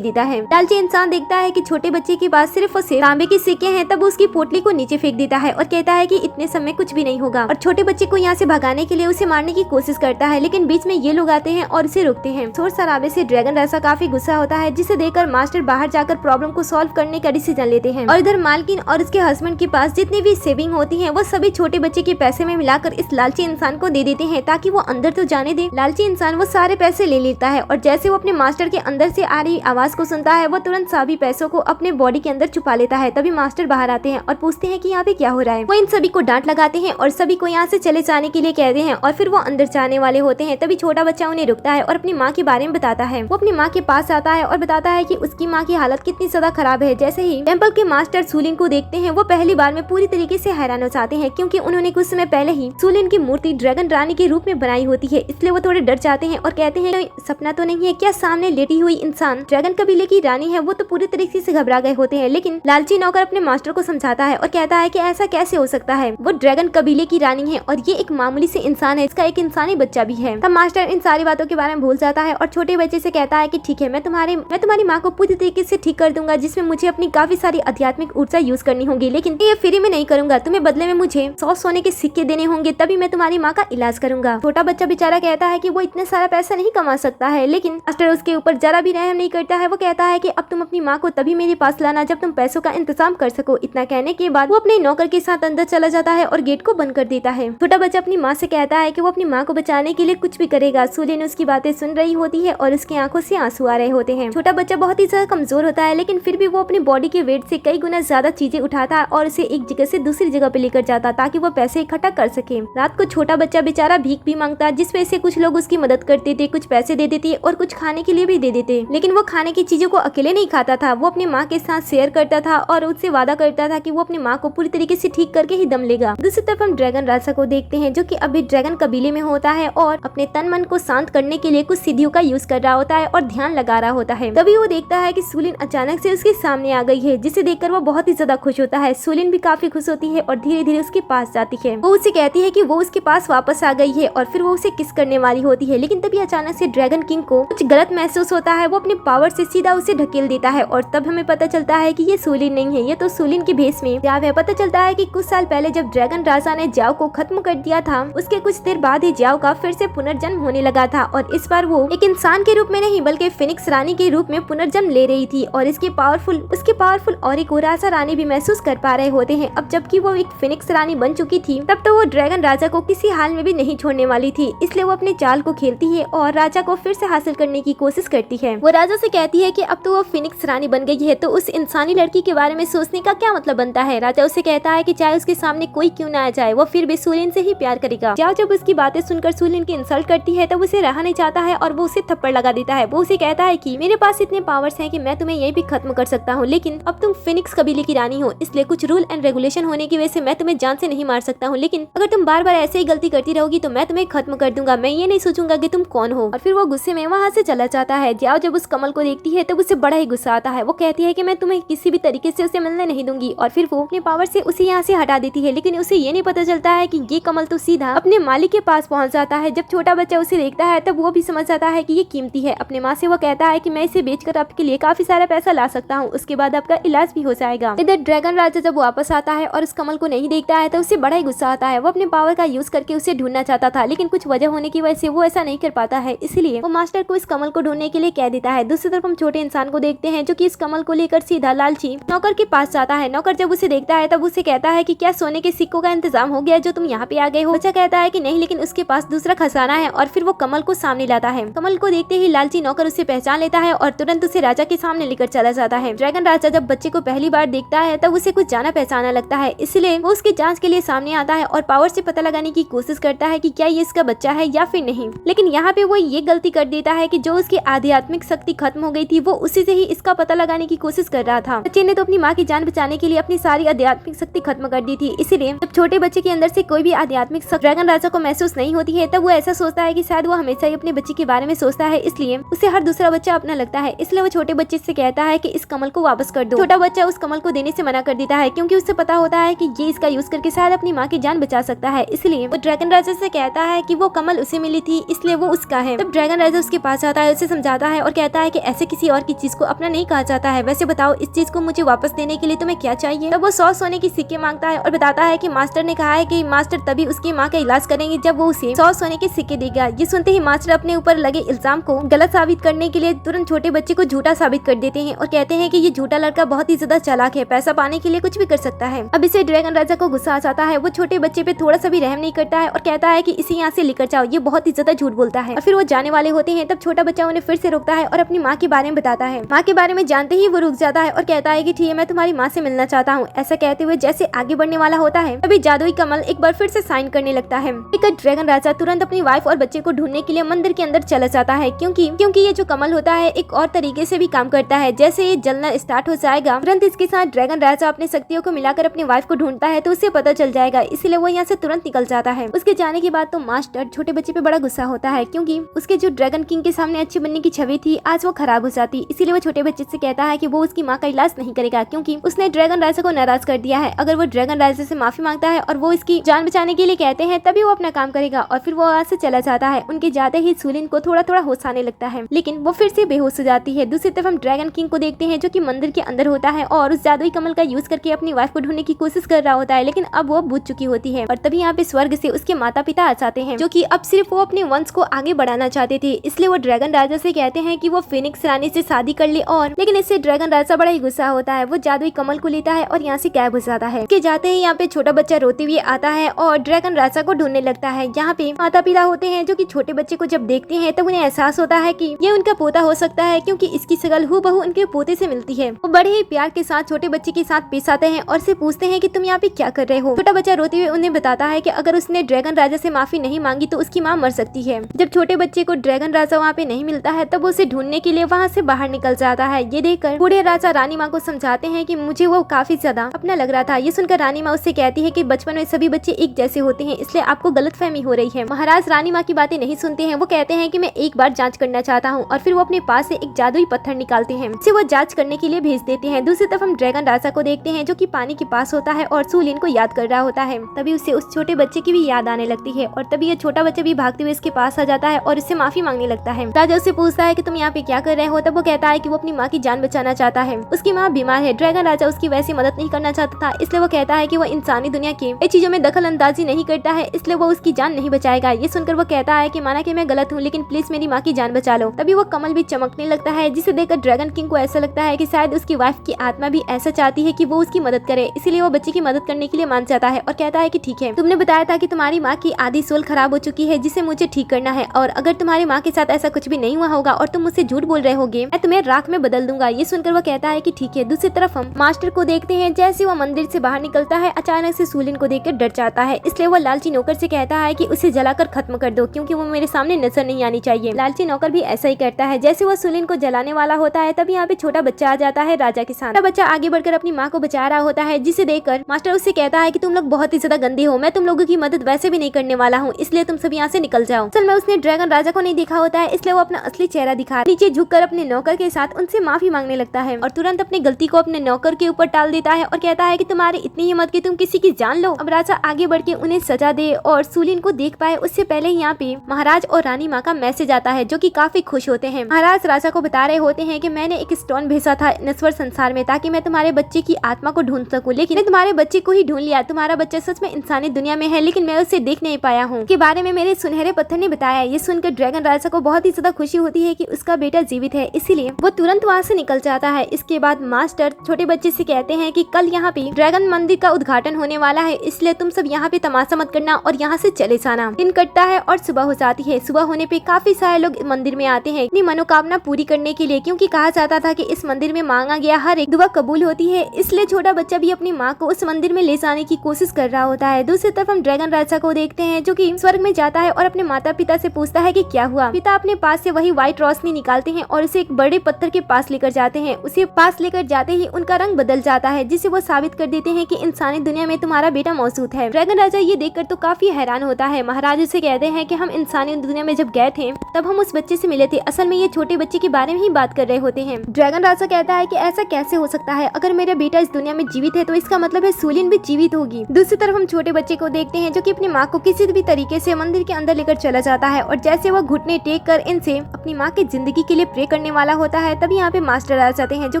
देता है। लालची इंसान देखता है कि छोटे बच्चे के पास सिर्फ और सिर्फ तांबे के सिक्के हैं, तब उसकी पोटली को नीचे फेंक देता है और कहता है कि इतने समय कुछ भी नहीं होगा और छोटे बच्चे को यहाँ से भगाने के लिए उसे मारने की कोशिश करता है। लेकिन बीच में ये लोग आते हैं और उसे रोकते हैं। शोर शराबे से ड्रैगन राजा काफी गुस्सा होता है जिसे देखकर मास्टर बाहर जाकर प्रॉब्लम को सॉल्व करने का डिसीजन लेते हैं और इधर मालकिन और उसके हस्बैंड के पास जितनी भी सेविंग होती है वो सभी छोटे बच्चे के पैसे में मिलाकर इस लालची इंसान को दे देते हैं ताकि वो अंदर तो जाने दे। लालची इंसान वो सारे पैसे ले लेता है और जैसे वो अपने मास्टर के अंदर से आ रही आवाज को सुनता है वो तुरंत सभी पैसों को अपने बॉडी के अंदर छुपा लेता है। तभी मास्टर बाहर आते हैं और पूछते हैं कि यहाँ पे क्या हो रहा है। वो इन सभी को डांट लगाते हैं और सभी को यहाँ से चले जाने के लिए कहते हैं और फिर वो अंदर जाने वाले होते हैं। तभी छोटा बच्चा उन्हें रुकता है और अपनी माँ के बारे में बताता है। वो अपनी माँ के पास आता है और बताता है कि उसकी माँ की हालत कितनी ज्यादा खराब है। जैसे ही टेम्पल के मास्टर सूलिन को देखते हैं वो पहली बार में पूरी तरीके से हैरान हो जाते हैं क्योंकि उन्होंने कुछ समय पहले ही सूलिन की मूर्ति ड्रैगन रानी के रूप में बनाई होती है, इसलिए वो थोड़े डर जाते हैं और कहते हैं सपना तो नहीं है क्या सामने लेटी हुई इंसान ड्रैगन कबीले की रानी है। वो तो पूरी तरीके से घबरा गए होते हैं लेकिन लालची नौकर अपने मास्टर को समझाता है और कहता है कि ऐसा कैसे हो सकता है, वो ड्रैगन कबीले की रानी है और ये एक मामूली से इंसान है, इसका एक इंसानी बच्चा भी है। तब मास्टर इन सारी बातों के बारे में भूल जाता है और छोटे बच्चे से कहता है कि ठीक है मैं तुम्हारी माँ को पूरी तरीके से ठीक कर दूंगा जिसमें मुझे अपनी काफी सारी आध्यात्मिक ऊर्जा यूज करनी होगी, लेकिन ये फ्री में नहीं करूंगा, तुम्हें बदले में मुझे 100 सोने के सिक्के देने होंगे तभी मैं तुम्हारी माँ का इलाज करूंगा। छोटा बच्चा बेचारा कहता है कि वो इतना सारा पैसा नहीं कमा सकता है लेकिन मास्टर उसके ऊपर जरा भी रहम नहीं करता है। वो कहता है कि अब तुम अपनी माँ को तभी मेरे पास लाना जब तुम पैसों का इंतजाम कर सको। इतना कहने के बाद वो अपने नौकर के साथ अंदर चला जाता है और गेट को बंद कर देता है। छोटा बच्चा अपनी माँ से कहता है कि वो अपनी माँ को बचाने के लिए कुछ भी करेगा। सूलिन उसकी बातें सुन रही होती है और उसकी आंखों से आंसू आ रहे होते हैं। छोटा बच्चा बहुत ही ज्यादा कमजोर होता है लेकिन फिर भी वो अपनी बॉडी के वेट से कई गुना ज्यादा चीजें उठाता है और उसे एक जगह से दूसरी जगह पे लेकर जाता ताकि वो पैसे इकट्ठा कर सके। रात को छोटा बच्चा बेचारा भीख भी मांगता जिस वजह से कुछ लोग उसकी मदद करते थे, कुछ पैसे दे देते और कुछ खाने के लिए भी दे देते, लेकिन वो खाने की चीजों को अकेले नहीं खाता था, वो अपनी माँ के साथ शेयर करता था और उससे वादा करता था कि वो अपनी माँ को पूरी तरीके से ठीक करके ही दम लेगा। दूसरी तरफ हम ड्रैगन राजा को देखते हैं जो कि अभी ड्रैगन कबीले में होता है और अपने तन मन को शांत करने के लिए कुछ सिद्धियों का यूज कर रहा होता है और ध्यान लगा रहा होता है। तभी वो देखता है कि सूलिन अचानक से उसके सामने आ गई है जिसे देखकर वो बहुत ही ज्यादा खुश होता है। सूलिन भी काफी खुश होती है और धीरे धीरे उसके पास जाती है। वो उसे कहती है कि वो उसके पास वापस आ गई है और फिर वो उसे किस करने वाली होती है, लेकिन तभी अचानक से ड्रैगन किंग को कुछ गलत महसूस होता है। वो अपने पावर से सीधा उसे ढकेल देता है और तब हमें पता चलता है कि ये सूलिन नहीं है, ये तो सूलिन के भेष में जाव है। पता चलता है कि कुछ साल पहले जब ड्रैगन राजा ने जाव को खत्म कर दिया था उसके कुछ देर बाद ही जाव का फिर से पुनर्जन्म होने लगा था और इस बार वो एक इंसान के रूप में नहीं बल्कि फिनिक्स रानी के रूप में पुनर्जन्म ले रही थी और उसके पावरफुल और एक राजा रानी भी महसूस कर पा रहे होते हैं। अब जबकि वो एक फिनिक्स रानी बन चुकी थी तब तो वो ड्रैगन राजा को किसी हाल में भी नहीं छोड़ने वाली थी, इसलिए वो अपने चाल को खेलती है और राजा को फिर से हासिल करने की कोशिश करती है। वो राजा से कहती है कि अब तो वो फिनिक्स रानी बन गई है तो उस इंसानी लड़की के बारे में सोचने का क्या मतलब बनता है। राजा उसे कहता है कि चाहे उसके सामने कोई क्यों ना आ जाए वो फिर भी सूलिन से ही प्यार करेगा। जाओ जब उसकी बातें सुनकर सूलिन की इंसल्ट करती है तब उसे रहा नहीं चाहता है और वो उसे थप्पड़ लगा देता है। वो उसे कहता है कि मेरे पास इतने पावर्स हैं कि मैं तुम्हें यही भी खत्म कर सकता हूँ, लेकिन अब तुम फिनिक्स कबीले की रानी हो इसलिए कुछ रूल एंड रेगुलेशन होने की वजह से मैं तुम्हें जान से नहीं मार सकता हूँ, लेकिन अगर तुम बार बार ऐसे ही गलती करती रहोगी तो मैं तुम्हें खत्म कर दूंगा, मैं ये नहीं सोचूंगा कि तुम कौन हो। और फिर वो गुस्से में वहाँ से चला जाता है। जाओ जब उस कमल को देखती है तब उसे बड़ा ही गुस्सा आता है। वो कहती है कि मैं तुम्हें किसी भी तरीके से उसे मिलने नहीं दूंगी और फिर वो अपने पावर से उसे यहाँ से हटा देती है, लेकिन उसे ये नहीं पता चलता है कि ये कमल तो सीधा अपने मालिक के पास पहुँच जाता है। जब छोटा बच्चा उसे देखता है तब वो भी समझ जाता है कि ये कीमती है। अपने माँ से वो कहता है कि मैं इसे बेचकर आपके लिए काफी सारा पैसा ला सकता हूँ, उसके बाद आपका इलाज भी हो जाएगा। इधर ड्रैगन राजा जब वापस आता है और उस कमल को नहीं देखता है तो उसे बड़ा ही गुस्सा आता है। वो अपने पावर का यूज करके उसे ढूंढना चाहता था, लेकिन कुछ वजह होने की वजह से वो ऐसा नहीं कर पाता है, इसलिए वो मास्टर को इस कमल को ढूंढने के लिए कह देता है। दूसरी तरफ हम छोटे इंसान को देखते हैं जो कि इस कमल को लेकर सीधा लालची नौकर के पास जाता है। नौकर जब उसे देखता है तब उसे कहता है कि क्या सोने के सिक्कों का इंतजाम हो गया जो तुम यहाँ पे आ गए हो। बच्चा कहता है कि नहीं, लेकिन उसके पास दूसरा खजाना है और फिर वो कमल को सामने लाता है। कमल को देखते ही लालची नौकर उसे पहचान लेता है और तुरंत उसे राजा के सामने लेकर चला जाता है। ड्रैगन राजा जब बच्चे को पहली बार देखता है तब उसे कुछ जाना पहचाना लगता है, इसलिए वो उसकी जांच के लिए सामने आता है और पावर से पता लगाने की कोशिश करता है कि क्या ये इसका बच्चा है या फिर नहीं। लेकिन यहाँ पे वो ये गलती कर देता है कि जो उसकी आध्यात्मिक शक्ति खत्म हो गई थी वो उसी से ही इसका पता लगाने की कोशिश कर रहा था। बच्चे ने तो अपनी माँ की जान बचाने के लिए अपनी सारी आध्यात्मिक शक्ति खत्म कर दी थी, इसीलिए जब छोटे बच्चे के अंदर से कोई भी आध्यात्मिक शक्ति ड्रैगन राजा को महसूस नहीं होती है तब वो ऐसा सोचता है कि शायद वो हमेशा ही अपने बच्चे के बारे में सोचता है, इसलिए उसे हर दूसरा बच्चा अपना लगता है। इसलिए वो छोटे बच्चे से कहता है कि इस कमल को वापस कर दो। छोटा बच्चा उस कमल को देने से मना कर देता है क्योंकि उसे पता होता है कि ये इसका यूज करके शायद अपनी माँ की जान बचा सकता है। इसलिए वो ड्रैगन राजा से कहता है कि वो कमल उसे मिली थी इसलिए वो उसका है। तब ड्रैगन राजा उसके पास आता है, उसे समझाता है और कहता है कि ऐसे किसी और की चीज को अपना नहीं कहा जाता है। वैसे बताओ इस चीज को मुझे वापस देने के लिए तुम्हें क्या चाहिए। तब वो 100 सोने की सिक्के मांगता है और बताता है कि मास्टर ने कहा है कि मास्टर तभी उसकी माँ का इलाज करेंगे जब वो उसे 100 सोने के सिक्के देगा। ये सुनते ही मास्टर अपने ऊपर लगे इल्जाम को गलत साबित करने के लिए तुरंत छोटे बच्चे को झूठा साबित कर देते हैं और कहते हैं कि ये झूठा लड़का बहुत ही ज्यादा चालाक है, पैसा पाने के लिए कुछ भी कर सकता है। अब इसे ड्रैगन राजा को गुस्सा आ जाता है। वो छोटे बच्चे पे थोड़ा सा भी रहम नहीं करता है और कहता है कि इसे यहाँ से लेकर जाओ, ये बहुत ही ज्यादा झूठ बोलता है। और फिर वो जाने वाले होते हैं तब छोटा बच्चा उन्हें फिर से रोकता है और अपनी माँ के बारे में बताता है। माँ के बारे में जानते ही वो रुक जाता है और कहता है कि ठीक है, मैं तुम्हारी माँ से मिलना चाहता हूँ। ऐसा कहते हुए जैसे आगे बढ़ने वाला होता है तभी जादुई कमल एक बार फिर से साइन करने लगता है। ड्रैगन राजा तुरंत अपनी वाइफ और बच्चे को ढूंढने के लिए मंदिर के अंदर चला जाता है क्योंकि ये जो कमल होता है एक और तरीके से भी काम करता है। जैसे ये जलना स्टार्ट हो जाएगा तुरंत इसके साथ ड्रैगन राजा अपनी शक्तियों को मिलाकर अपनी वाइफ को ढूंढता है तो उसे पता चल जाएगा, इसलिए वो यहाँ से तुरंत निकल जाता है। उसके जाने के बाद तो मास्टर छोटे बच्चे पे बड़ा गुस्सा होता है क्योंकि उसके जो ड्रैगन किंग के सामने अच्छी बनने की छवि थी आज वो खराब हो जाती। इसीलिए वो छोटे बच्चे से कहता है कि वो उसकी माँ का इलाज नहीं करेगा क्योंकि उसने ड्रैगन राजा को नाराज कर दिया है। अगर वो ड्रैगन राजा से माफी मांगता है और वो इसकी जान बचाने के लिए कहते हैं तभी वो अपना काम करेगा। और फिर वो वहाँ से चला जाता है। उनके जाते ही सुलिन को थोड़ा थोड़ा होश आने लगता है लेकिन वो फिर से बेहोश हो जाती है। दूसरी तरफ हम ड्रैगन किंग को देखते हैं जो कि मंदिर के अंदर होता है और उस जादुई कमल का यूज करके अपनी वाइफ को ढूंढने की कोशिश कर रहा होता है, लेकिन अब वो बुझ चुकी होती है। और तभी यहाँ पे स्वर्ग से उसके माता पिता आ जाते हैं जो कि अब सिर्फ वो अपने वंश को आगे बढ़ाना चाहते थे। इसलिए वो ड्रैगन राजा से कहते हैं कि वो फिनिक्स रानी से शादी कर ले और लेकिन इससे ड्रैगन राजा बड़ा ही गुस्सा होता है। वो जादुई कमल को लेता है और यहाँ से गायब हो जाता है। उसके जाते ही यहाँ पे छोटा बच्चा रोते हुए आता है और ड्रैगन राजा को ढूंढने लगता है। यहाँ पे माता पिता होते हैं जो कि छोटे बच्चे को जब देखते हैं तब उन्हें एहसास होता है कि ये उनका पोता हो सकता है क्योंकि इसकी शक्ल हूबहू उनके पोते से मिलती है। वो बड़े ही प्यार के साथ छोटे बच्चे के साथ पेश आते हैं और से पूछते हैं कि तुम यहाँ पे क्या कर रहे हो। छोटा बच्चा रोते हुए उन्हें बताता है कि अगर उसने ड्रैगन राजा से माफी नहीं मांगी तो उसकी माँ मर सकती है। जब छोटे बच्चे को ड्रैगन राजा वहाँ पे नहीं मिलता है तब वो उसे ढूंढने के लिए वहाँ से बाहर निकल जाता है। ये देखकर बूढ़े राजा रानी माँ को समझाते हैं कि मुझे वो काफी ज्यादा अपना लग रहा था। ये सुनकर रानी माँ उससे कहती है कि बचपन में सभी बच्चे एक जैसे होते हैं, इसलिए आपको गलतफहमी हो रही है। महाराज रानी माँ की बातें नहीं सुनते हैं। वो कहते हैं कि मैं एक बार जांच करना चाहता हूँ और फिर वो अपने पास से एक जादुई पत्थर निकालते हैं जिसे वो जांच करने के लिए भेज देते हैं। दूसरी तरफ हम ड्रैगन राजा को देखते हैं जो कि पानी के पास होता है और सुलिन को याद कर रहा होता है। तभी उसे उस छोटे बच्चे की भी याद आने लगती है और तभी ये छोटा बच्चा भी भागते हुए इसके पास आ जाता है और उससे माफी मांगने लगता है। राजा उससे पूछता है कि तुम यहाँ पे क्या कर रहे हो। तब वो कहता है कि वो अपनी माँ की जान बचाना चाहता है। उसकी माँ बीमार है। ड्रैगन राजा उसकी वैसी मदद नहीं करना चाहता था, इसलिए वो कहता है कि वो इंसानी दुनिया की चीजों में दखल अंदाजी नहीं करता है, इसलिए वो उसकी जान नहीं बचाएगा। ये सुनकर वो कहता है कि माना कि मैं गलत हूँ लेकिन प्लीज मेरी माँ की जान बचा लो। तभी वो कमल भी चमकने लगता है जिसे देखकर ड्रैगन किंग को ऐसा लगता है कि शायद उसकी वाइफ की आत्मा भी ऐसा चाहती है कि वो उसकी मदद करे, इसीलिए वो बच्चे की मदद करने के लिए मान जाता है और कहता है कि ठीक है, तुमने बताया था कि तुम्हारी माँ की आधी सोल खराब हो चुकी है जिसे मुझे ठीक करना है और अगर तुम्हारी माँ के साथ ऐसा कुछ भी नहीं हुआ होगा और तुम मुझसे झूठ बोल रहे होगे मैं तुम्हें राख में बदल दूंगा। ये सुनकर वो कहता है कि ठीक है। दूसरी तरफ हम मास्टर को देखते हैं जैसे वो मंदिर से बाहर निकलता है अचानक से सुलिन को देखकर डर जाता है, इसलिए वो लालची नौकर से कहता है कि उसे जलाकर खत्म कर दो क्योंकि वो मेरे सामने नजर नहीं आनी चाहिए। लालची नौकर भी ऐसा ही करता है। जैसे वो सुलिन को जलाने वाला होता है तब यहाँ पे छोटा बच्चा आ जाता है राजा के साथ। बच्चा आगे बढ़कर अपनी माँ को बचा रहा होता है जिसे देखकर मास्टर उससे कहता है कि तुम लोग बहुत ही ज्यादा गंदे हो, मैं तुम लोगों की मदद वैसे भी नहीं करने वाला हूँ, इसलिए तुम सब यहाँ से निकल जाओ। असल में उसने ड्रैगन राजा को नहीं देखा होता है, इसलिए वो अपना असली चेहरा दिखा नीचे झुककर अपने नौकर के साथ उनसे माफी मांगने लगता है और तुरंत अपनी गलती को अपने नौकर के ऊपर टाल देता है और कहता है कि तुम्हारी इतनी हिम्मत कि तुम किसी की जान लो। अब राजा आगे बढ़ के उन्हें सजा दे और सुलिन को देख पाए उससे पहले यहाँ पे महाराज और रानी माँ का मैसेज आता है जो कि काफी खुश होते हैं। महाराज राजा को बता रहे होते हैं कि मैंने एक स्टोन भेजा था नश्वर संसार में ताकि मैं तुम्हारे बच्चे की आत्मा को ढूंढ सकूं, लेकिन मैं तुम्हारे बच्चे को ही ढूंढ लिया। तुम्हारा बच्चा सच में इंसानी दुनिया में है लेकिन मैं उसे देख नहीं पाया हूँ। के बारे में मेरे सुनहरे पत्थर ने बताया। ये सुनकर ड्रैगन राजा को बहुत ही ज्यादा खुशी होती है कि उसका बेटा जीवित है, इसीलिए वो तुरंत वहाँ से निकल जाता है। इसके बाद मास्टर छोटे बच्चे से कहते हैं कि कल यहाँ पे ड्रैगन मंदिर का उद्घाटन होने वाला है, इसलिए तुम सब यहाँ पे तमाशा मत करना और यहाँ से चले जाना। दिन कटता है और सुबह हो जाती है। सुबह होने पे काफी सारे लोग मंदिर में आते हैं अपनी मनोकामना पूरी करने के लिए, क्योंकि कहा जाता था कि इस मंदिर में मांगा गया हर एक दुआ कबूल होती है। इसलिए छोटा बच्चा भी अपनी माँ को उस मंदिर में ले जाने की कोशिश कर रहा होता है। दूसरी तरफ हम ड्रैगन राजा को देखते हैं जो कि स्वर्ग में जाता है और अपने माता पिता से पूछता है कि क्या हुआ। पिता अपने पास से वही व्हाइट रोशनी निकालते हैं और उसे एक बड़े पत्थर के पास लेकर जाते हैं। उसे पास लेकर जाते ही उनका रंग बदल जाता है, जिसे वो साबित कर देते हैं कि इंसानी दुनिया में तुम्हारा बेटा मौजूद है। ड्रैगन राजा ये देखकर तो काफी हैरान होता है। महाराज उसे कहते हैं कि हम इंसानी दुनिया में जब गए थे तब हम उस बच्चे से मिले थे, असल में ये छोटे बच्चे के बारे में ही बात कर रहे होते हैं। ड्रैगन राजा कहता है कि ऐसा कैसे हो सकता है, अगर मेरा बेटा इस दुनिया में जीवित है तो इसका मतलब है सूलिन भी जीवित होगी। दूसरी तरफ हम छोटे बच्चे को देखते हैं जो कि अपनी माँ को किसी भी तरीके से मंदिर के अंदर लेकर चला जाता है और जैसे वो घुटने टेक कर इनसे अपनी माँ की जिंदगी के लिए प्रे करने वाला होता है, तभी यहाँ पे मास्टर आ जाते हैं जो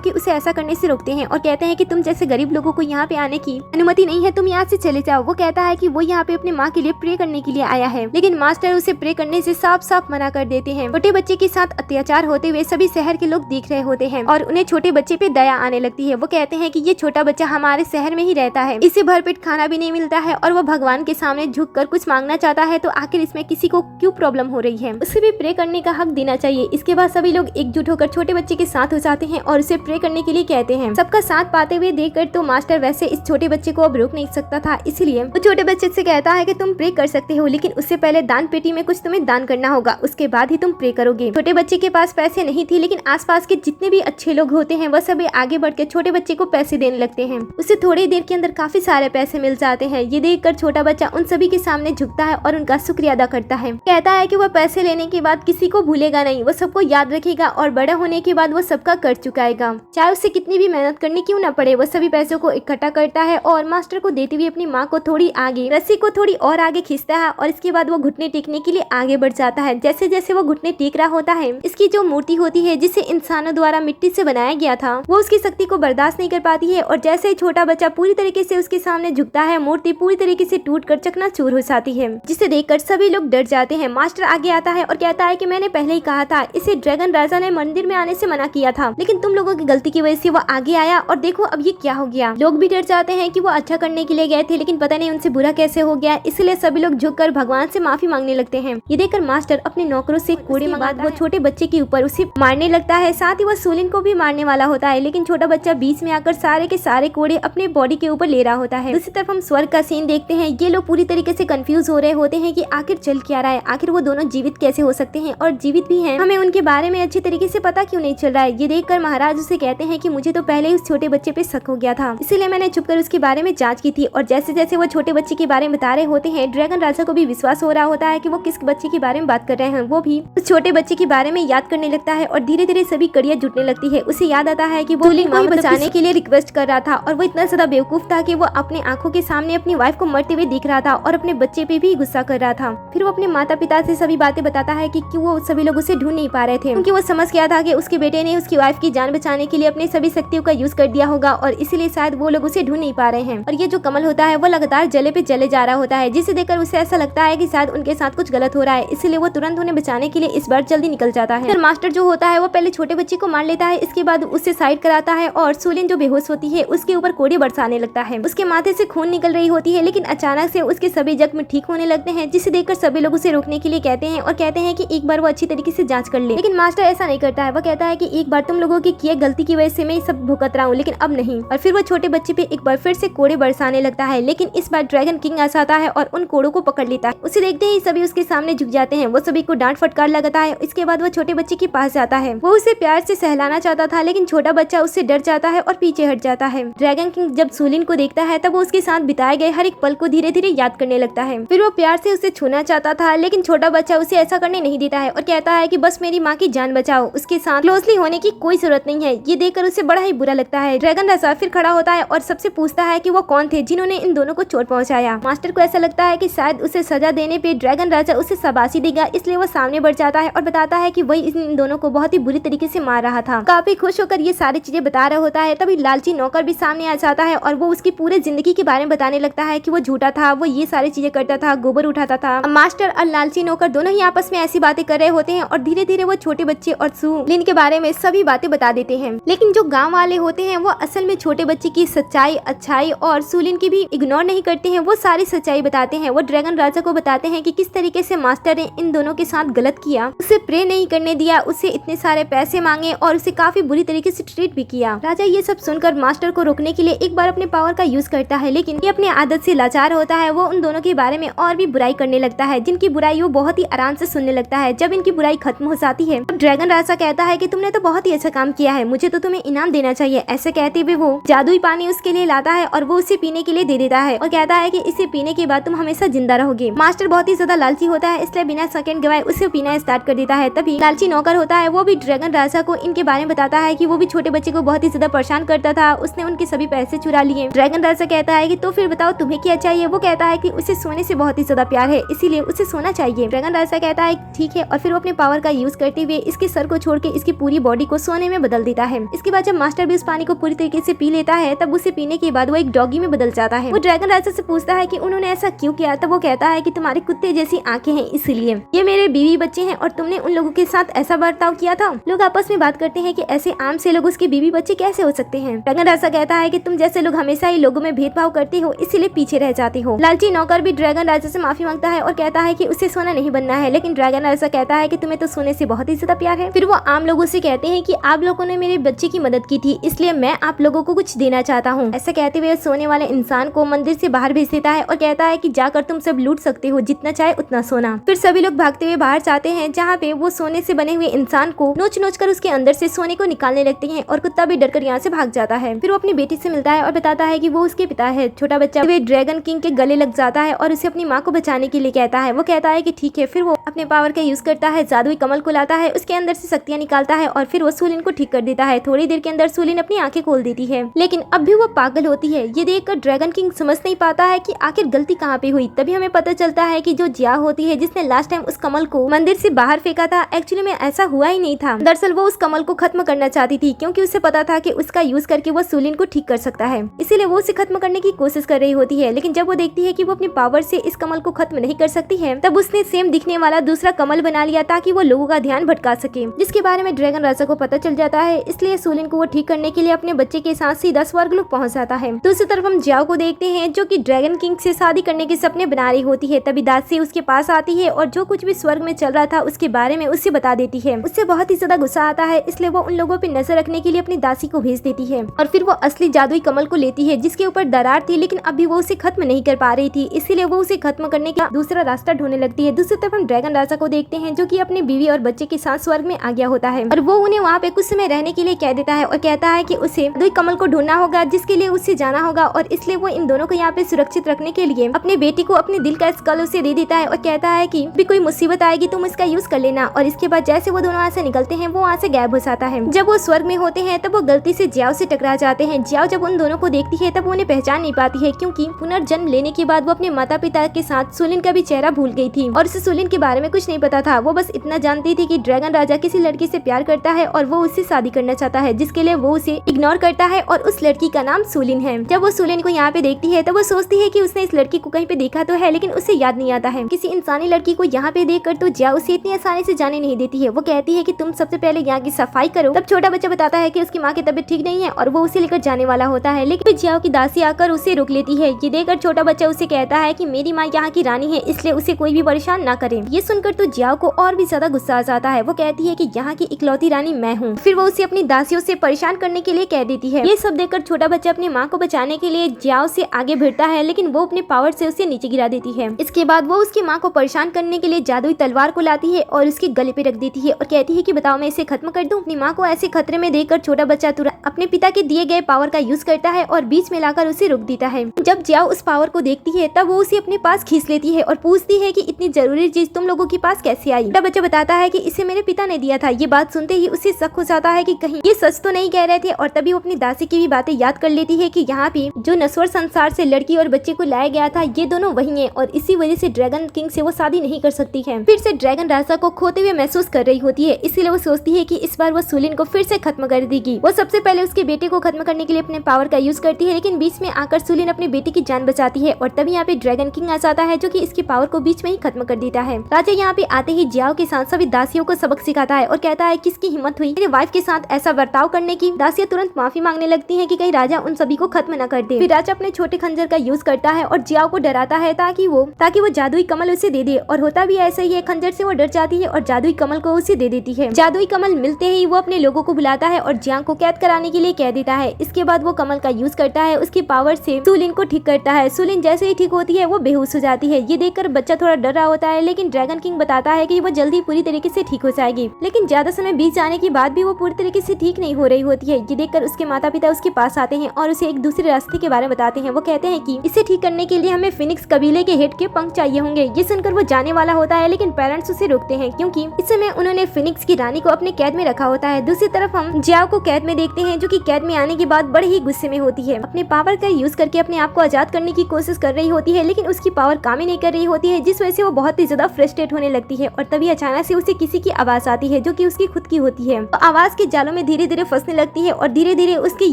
कि उसे ऐसा करने से रोकते हैं और कहते हैं कि तुम जैसे गरीब लोगों को यहाँ पे आने की अनुमति नहीं है, तुम यहाँ से चले जाओ। वो कहता है कि वो यहाँ पे अपनी माँ के लिए प्रे करने के लिए आया है, लेकिन मास्टर उसे प्रे करने से साफ साफ मना कर देते हैं। छोटे बच्चे के साथ अत्याचार होते हुए सभी शहर के लोग देख रहे होते हैं और उन्हें छोटे बच्चे पे दया आने लगती है। वो कहते हैं कि ये छोटा बच्चा हमारे शहर में ही रहता है, इसे भरपेट खाना भी नहीं मिलता है और वो भगवान के सामने झुककर कुछ मांगना चाहता है, तो आखिर इसमें किसी को क्यों प्रॉब्लम हो रही है, उसे भी प्रे करने का हक देना चाहिए। इसके बाद सभी लोग एकजुट होकर छोटे बच्चे के साथ हो जाते हैं और उसे प्रे करने के लिए कहते हैं। सबका साथ पाते हुए देखकर तो मास्टर वैसे इस छोटे बच्चे को अब रोक नहीं सकता था, इसलिए वो छोटे बच्चे से कहता है कि तुम प्रे कर सकते हो, लेकिन उससे पहले दान पेटी में कुछ तुम्हें दान करना होगा, उसके बाद ही तुम प्रे करोगे। छोटे बच्चे के पास पैसे नहीं थे, लेकिन आसपास के जितने भी अच्छे लोग होते हैं वह सभी आगे बढ़कर छोटे बच्चे को पैसे देने लगते हैं। उसे थोड़ी देर के अंदर काफी सारे पैसे मिल जाते हैं। ये देखकर छोटा बच्चा उन सभी के सामने झुकता है और उनका शुक्रिया अदा करता है। कहता है कि वह पैसे लेने के बाद किसी को भूलेगा नहीं, वो सबको याद रखेगा और बड़ा होने के बाद वो सबका कर चुकाएगा, चाहे उसे कितनी भी मेहनत करनी क्यों न पड़े। वो सभी पैसों को इकट्ठा करता है और मास्टर को देते हुए अपनी माँ को थोड़ी आगे रस्सी को थोड़ी और आगे खींचता है और इसके बाद वो घुटने टेकने के लिए आगे बढ़ जाता है। जैसे जैसे वो घुटने टेक रहा होता है, इसकी जो मूर्ति होती है जिसे इंसानों द्वारा मिट्टी से बनाया गया था, वो उसकी शक्ति को बर्दाश्त नहीं कर पाती है और जैसे ही छोटा बच्चा पूरी तरीके से उसके सामने झुकता है, मूर्ति पूरी तरीके से टूटकर चकनाचूर हो जाती है, जिसे देखकर सभी लोग डर जाते हैं। मास्टर आगे आता है और कहता है कि मैंने पहले ही कहा था, इसे ड्रैगन राजा ने मंदिर में आने से मना किया था, लेकिन तुम लोगों की गलती की वजह से वो आगे आया और देखो अब ये क्या हो गया। लोग भी डर जाते हैं कि वो अच्छा करने के लिए गए थे, लेकिन पता नहीं उनसे बुरा कैसे हो गया, इसलिए सभी लोग झुककर भगवान से माफी मांगने लगते हैं। ये देखकर मास्टर अपने नौकरों से कोड़े मंगाता है, वो छोटे बच्चे के ऊपर उसे मारने लगता है, साथ ही वो सूलिन को भी मारने वाला होता है, लेकिन छोटा बच्चा बीच में आकर सारे के सारे कोड़े अपने बॉडी के ऊपर ले रहा होता है। दूसरी तरफ हम स्वर्ग का सीन देखते हैं। ये लोग पूरी तरीके से कंफ्यूज हो रहे होते हैं कि आखिर चल क्या रहा है, आखिर वो दोनों जीवित कैसे हो सकते हैं और जीवित भी हैं, हमें उनके बारे में अच्छे तरीके से पता क्यों नहीं चल रहा है। ये देखकर महाराज उसे कहते हैं कि मुझे तो पहले ही उस छोटे बच्चे पे शक हो गया था, इसीलिए मैंने छुपकर उसके बारे में जांच की थी। और जैसे जैसे वो छोटे बच्चे के बारे में बता रहे होते हैं, ड्रैगन राजा को भी विश्वास हो रहा होता है कि वो किस बच्चे के बारे में बात कर रहे हैं। वो भी उस छोटे बच्चे के बारे में याद करने लगता है और धीरे धीरे सभी कड़ियां जुटने लगती है। उसे याद आता है कि वो सूलिन को बचाने के लिए रिक्वेस्ट कर रहा था और वो इतना ज्यादा बेवकूफ था कि वो अपने आंखों के सामने अपनी वाइफ को मरते हुए दिख रहा था और अपने बच्चे पे भी गुस्सा कर रहा था। फिर वो अपने माता पिता से सभी बातें बताता है कि क्यों वो सभी लोग उसे ढूंढ नहीं पा रहे थे, क्योंकि वो समझ गया था कि उसके बेटे ने उसकी वाइफ की जान बचाने के लिए अपनी सभी शक्तियों का यूज कर दिया होगा और इसीलिए शायद वो लोग उसे ढूंढ नहीं पा रहे हैं। और ये जो कमल होता है वो लगातार जले पे जले जा रहा होता है, जिसे देखकर उसे ऐसा लगता है कि शायद उनके साथ कुछ गलत हो रहा है, इसलिए वो तुरंत उन्हें बचाने के लिए इस बार जल्दी निकल जाता है। फिर मास्टर जो होता है वो पहले छोटे बच्चे को मार लेता है, इसके बाद उससे साइड कराता है और सूलिन जो बेहोश होती है उसके ऊपर कोड़े बरसाने लगता है। उसके माथे से खून निकल रही होती है, लेकिन अचानक से उसके सभी जख्म ठीक होने लगते हैं, जिसे देखकर सभी लोग उसे रोकने के लिए कहते हैं और कहते हैं कि एक बार वो अच्छी तरीके से जांच कर ले। लेकिन मास्टर ऐसा नहीं करता है। वो कहता है कि एक बार तुम लोगों की किए गलती की वजह से मैं सब भुगत रहा हूँ, लेकिन अब नहीं। और फिर वो छोटे बच्चे पे एक बार फिर से कोड़े बरसाने लगता है, लेकिन इस बार ड्रैगन किंग आ जाता है और उन कोड़ों को पकड़ लेता है। उसे देखते ही सभी उसके सामने झुक जाते हैं। वो सभी को डांट फटकार लगाता है। इसके बाद वो छोटे बच्चे के पास जाता है। वो उसे प्यार से सहलाना चाहता था, लेकिन छोटा बच्चा उससे डर जाता है और पीछे हट जाता है। ड्रैगन किंग जब सूलिन को देखता है तब वो उसके साथ बिताए गए हर एक पल को धीरे धीरे याद करने लगता है। फिर वो प्यार से उसे छूना चाहता था, लेकिन छोटा बच्चा उसे ऐसा करने नहीं देता है और कहता है कि बस मेरी माँ की जान बचाओ, उसके साथ क्लोजली होने की कोई जरूरत नहीं है। ये देखकर उसे बड़ा ही बुरा लगता है। ड्रैगन राजा फिर खड़ा होता है और सबसे पूछता है कि वो कौन थे जिन्होंने इन दोनों को चोट पहुंचाया। मास्टर को ऐसा लगता है कि शायद उसे सजा देने पे ड्रैगन राजा उसे शाबाशी देगा, इसलिए वो सामने बढ़ जाता है और बताता है कि वही इन दोनों को बहुत ही बुरी तरीके से मार रहा था। काफी खुश होकर ये सारी चीजें बता रहा होता है, तभी लालची नौकर भी सामने आ जाता है और वो उसकी पूरे जिंदगी के बारे में बताने लगता है कि वो झूठा था, वो ये सारी चीजें करता था, गोबर उठाता था। मास्टर और लालची नौकर दोनों ही आपस में ऐसी बातें कर रहे होते हैं और धीरे धीरे इसलिए वो छोटे बच्चे और सुलिन के बारे में सभी बातें बता देते हैं। लेकिन जो गाँव वाले होते हैं वो असल में छोटे बच्चे की सच्चाई, अच्छाई और सुलिन की भी इग्नोर नहीं करते हैं, वो सारी सच्चाई बताते हैं। वो ड्रैगन राजा को बताते हैं कि किस तरीके से मास्टर ने इन दोनों के साथ गलत किया, उसे प्रे नहीं करने दिया, उससे इतने सारे पैसे मांगे और उसे काफी बुरी तरीके से ट्रीट भी किया। राजा ये सब सुनकर मास्टर को रोकने के लिए एक बार अपने पावर का यूज करता है, लेकिन ये अपनी आदत से लाचार होता है। वो उन दोनों के बारे में और भी बुराई करने लगता है, जिनकी बुराई वो बहुत ही आराम से सुनने लगता है। जब इनकी बुराई खत्म हो जाती है तब ड्रैगन राजा कहता है कि तुमने तो बहुत ही अच्छा काम किया है, मुझे तो तुम्हें इनाम देना चाहिए। ऐसे कहते हुए वो जादुई पानी उसके लिए लाता है और वो उसे पीने के लिए दे देता है और कहता है कि इसे पीने के बाद तुम हमेशा जिंदा रहोगे। मास्टर बहुत ही ज्यादा लालची होता है, इसलिए बिना सेकंड गवाए उसे पीना स्टार्ट कर देता है। तभी लालची नौकर होता है, वो भी ड्रैगन राजा को इनके बारे में बताता है कि वो भी छोटे बच्चे को बहुत ही ज्यादा परेशान करता था, उसने उनके सभी पैसे चुरा लिए। ड्रैगन राजा कहता है कि तो फिर बताओ तुम्हें क्या चाहिए। वो कहता है कि उसे सोने से बहुत ही ज्यादा प्यार है, इसीलिए उसे सोना चाहिए। ड्रैगन राजा कहता है ठीक है और फिर वो अपने पावर का यूज करते हुए इसके सर को छोड़ के इसकी पूरी बॉडी को सोने में बदल देता है। इसके बाद जब मास्टर भी उस पानी को पूरी तरीके से पी लेता है तब उसे पीने के बाद वो एक डॉगी में बदल जाता है। वो ड्रैगन राजा से पूछता है कि उन्होंने ऐसा क्यों किया, तब वो कहता है कि तुम्हारे कुत्ते जैसी आंखें हैं इसलिए। ये मेरे बीवी बच्चे हैं और तुमने उन लोगों के साथ ऐसा बर्ताव किया था। लोग आपस में बात करते हैं कि ऐसे आम से लोग उसके बीवी बच्चे कैसे हो सकते हैं। ड्रैगन राजा कहता है कि तुम जैसे लोग हमेशा ही लोगों में भेदभाव करते हो, इसीलिए पीछे रह जाते हो। लालची नौकर भी ड्रैगन राजा से माफी मांगता है और कहता है कि उसे सोना नहीं बनना है, लेकिन ड्रैगन राजा कहता है कि तुम्हें तो सोने से बहुत ही ज्यादा प्यार है। फिर वो आम लोगों से कहते हैं कि आप लोगों ने मेरे बच्चे की मदद की थी, इसलिए मैं आप लोगों को कुछ देना चाहता हूँ। ऐसा कहते हुए सोने वाले इंसान को मंदिर से बाहर भेज देता है और कहता है कि जाकर तुम सब लूट सकते हो, जितना चाहे उतना सोना। फिर सभी लोग भागते हुए बाहर जाते हैं, जहाँ पे वो सोने से बने हुए इंसान को नोच नोच कर उसके अंदर से सोने को निकालने लगते हैं और कुत्ता भी डरकर यहाँ से भाग जाता है। फिर वो अपनी बेटी से मिलता है और बताता है कि वो उसके पिता है। छोटा बच्चा वे ड्रैगन किंग के गले लग जाता है और उसे अपनी माँ को बचाने के लिए कहता है। वो कहता है कि ठीक है। फिर वो अपने पावर का यूज करता है, जादुई कमल को लाता है, उसके अंदर से शक्तियाँ निकालता है और फिर वो सुलिन को ठीक कर देता है। थोड़ी देर के अंदर सुलिन अपनी आंखें खोल देती है, लेकिन अब भी वो पागल होती है। ये देखकर ड्रैगन किंग समझ नहीं पाता है कि आखिर गलती कहाँ पे हुई। तभी हमें पता चलता है कि जो जिया होती है जिसने लास्ट टाइम उस कमल को मंदिर से बाहर फेंका था, एक्चुअली में ऐसा हुआ ही नहीं था। दरअसल वो उस कमल को खत्म करना चाहती थी, क्योंकि उसे पता था कि उसका यूज करके वो सुलिन को ठीक कर सकता है, इसीलिए वो उसे खत्म करने की कोशिश कर रही होती है। लेकिन जब वो देखती है कि वो अपनी पावर से इस कमल को खत्म नहीं कर सकती है, तब उसने सेम दिखने वाला दूसरा कमल बना लिया ताकि वो लोगों का ध्यान भटका सके, जिसके बारे में ड्रैगन राजा को पता चल जाता है। इसलिए सुलिन को वो ठीक करने के लिए अपने बच्चे के साथ सीधा स्वर्गलोक पहुंच जाता है। दूसरी तरफ हम जियाओ को देखते हैं, जो कि ड्रैगन किंग से शादी करने के सपने बना रही होती है। तभी दासी उसके पास आती है और जो कुछ भी स्वर्ग में चल रहा था उसके बारे में उससे बता देती है। उससे बहुत ही ज्यादा गुस्सा आता है, इसलिए वो उन लोगों पे नजर रखने के लिए अपनी दासी को भेज देती है और फिर वो असली जादुई कमल को लेती है, जिसके ऊपर दरार थी, लेकिन अभी वो उसे खत्म नहीं कर पा रही थी, इसीलिए वो उसे खत्म करने का दूसरा रास्ता ढूंढने लगती है। दूसरी तरफ हम ड्रैगन राजा को देखते हैं, जो कि अपनी बीवी और बच्चे के साथ स्वर्ग में आ गया होता है और वो उन्हें वहाँ पे कुछ समय रहने के लिए कह देता है और कहता है कि उसे जादुई कमल को ढूंढना होगा, जिसके लिए उसे जाना होगा, और इसलिए वो इन दोनों को यहाँ पे सुरक्षित रखने के लिए अपने बेटी को अपने दिल का स्कल उसे दे देता है और कहता है कि भी कोई मुसीबत आएगी तुम इसका यूज कर लेना। और इसके बाद जैसे वो दोनों वहाँ से निकलते हैं, वो वहाँ से गायब हो जाता है। जब वो स्वर्ग में होते हैं तब वो गलती से जियाओ से टकरा जाते हैं। जियाओ जब उन दोनों को देखती है तब वो उन्हें पहचान नहीं पाती है, क्योंकि पुनर्जन्म लेने के बाद वो अपने माता पिता के साथ सुलिन का भी चेहरा भूल गई थी और उसे सुलिन के बारे में कुछ नहीं पता था। वो बस इतना जानती थी कि ड्रैगन राजा किसी लड़की से प्यार करता है और वो उससे शादी करना चाहता है, जिसके लिए वो उसे इग्नोर करता है और उस लड़की का नाम सुलिन है। जब वो सुलिन को यहाँ पे देखती है तब वो सोचती है कि उसने इस लड़की को कहीं पे देखा तो है, लेकिन उसे याद नहीं आता है। किसी इंसानी लड़की को यहाँ पे देखकर तो जिया उसे इतनी आसानी से जाने नहीं देती है। वो कहती है कि तुम सबसे पहले यहाँ की सफाई करो। तब छोटा बच्चा बताता है कि उसकी माँ की तबीयत ठीक नहीं है और वो उसे लेकर जाने वाला होता है, लेकिन जियाओ की दासी आकर उसे रोक लेती है। ये देखकर छोटा बच्चा उसे कहता है कि मेरी माँ यहाँ की रानी है, इसलिए उसे कोई भी परेशान ना करे। ये सुनकर तो जियाओ को और भी ज्यादा गुस्सा आ जाता है। वो कहती है कि यहाँ की इकलौती रानी मैं हूँ। फिर वो उसे अपनी दासियों से परेशान करने के लिए कह देती है। ये सब देखकर छोटा बच्चा अपनी माँ को बचाने के लिए जियाओ से आगे भिड़ता है, लेकिन वो अपने पावर से उसे नीचे गिरा देती है। इसके बाद वो उसकी माँ को परेशान करने के लिए जादुई तलवार को लाती है और उसके गले पे रख देती है और कहती है कि बताओ मैं इसे खत्म कर दूं। अपनी माँ को ऐसे खतरे में देखकर छोटा बच्चा तुरंत अपने पिता के दिए गए पावर का यूज करता है और बीच में लाकर उसे रोक देता है। जब जियाओ उस पावर को देखती है तब वो उसे अपने पास खींच लेती है और पूछती है कि इतनी जरूरी चीज तुम लोगों के पास कैसे आई। छोटा बच्चा बताता है कि इसे मेरे पिता ने दिया था। ये बात सुनते ही उसे शक हो जाता है कि कहीं ये सच तो नहीं कह रहे थे, और तभी वो अपनी दासी की भी बातें याद कर लेती है कि यहाँ पे जो नश्वर संसार से लड़की और बच्चे को लाया गया था ये दोनों वही हैं और इसी वजह से ड्रैगन किंग से वो शादी नहीं कर सकती है। फिर से ड्रैगन राजा को खोते हुए महसूस कर रही होती है, इसलिए वो सोचती है कि इस बार वो सुलिन को फिर से खत्म कर देगी। वो सबसे पहले पहले उसके बेटे को खत्म करने के लिए अपने पावर का यूज करती है, लेकिन बीच में आकर सुलिन अपने बेटे की जान बचाती है और तभी यहाँ पे ड्रैगन किंग आ जाता है जो कि इसकी पावर को बीच में ही खत्म कर देता है। राजा यहाँ पे आते ही जियाओ के साथ सभी दासियों को सबक सिखाता है और कहता है किसकी हिम्मत हुई मेरे वाइफ के साथ ऐसा बर्ताव करने की। दासियां तुरंत माफी मांगने लगती हैं कि कहीं राजा उन सभी को खत्म न कर दे। फिर राजा अपने छोटे खंजर का यूज करता है और जियाओ को डराता है ताकि वो जादुई कमल उसे दे दे, और होता भी ऐसा ही है। खंजर से वो डर जाती है और जादुई कमल को उसे दे देती है। जादुई कमल मिलते ही वो अपने लोगों को बुलाता है और जियाओ को कैद कराने के लिए कह देता है। इसके बाद वो कमल का यूज करता है, उसकी पावर से सुलिन को ठीक करता है। सुलिन जैसे ही ठीक होती है वो बेहोश हो जाती है। ये देखकर बच्चा थोड़ा डर रहा होता है, लेकिन ड्रैगन किंग बताता है कि वो जल्दी पूरी तरीके से ठीक हो जाएगी। लेकिन ज्यादा समय बीत जाने के बाद भी वो पूरी तरीके से ठीक नहीं हो रही होती है। ये देखकर उसके माता पिता उसके पास आते हैं और उसे एक दूसरे रास्ते के बारे में बताते हैं। वो कहते हैं कि इसे ठीक करने के लिए हमें फिनिक्स कबीले के हेड के पंख चाहिए होंगे। ये सुनकर वो जाने वाला होता है, लेकिन पेरेंट्स उसे रोकते हैं क्योंकि इस समय उन्होंने फिनिक्स की रानी को अपने कैद में रखा होता है। दूसरी तरफ हम जियाओ को कैद में देखते हैं जो कि कैद में आने के बाद बड़े ही गुस्से में होती है। अपने पावर का यूज करके अपने आप को आजाद करने की कोशिश कर रही होती है, लेकिन उसकी पावर काम ही नहीं कर रही होती है, जिस वजह से वो बहुत ही ज्यादा फ्रस्ट्रेट होने लगती है। और तभी अचानक से उसे किसी की आवाज आती है जो कि उसकी खुद की होती है। तो आवाज के जालों में धीरे धीरे फंसने लगती है और धीरे धीरे उसकी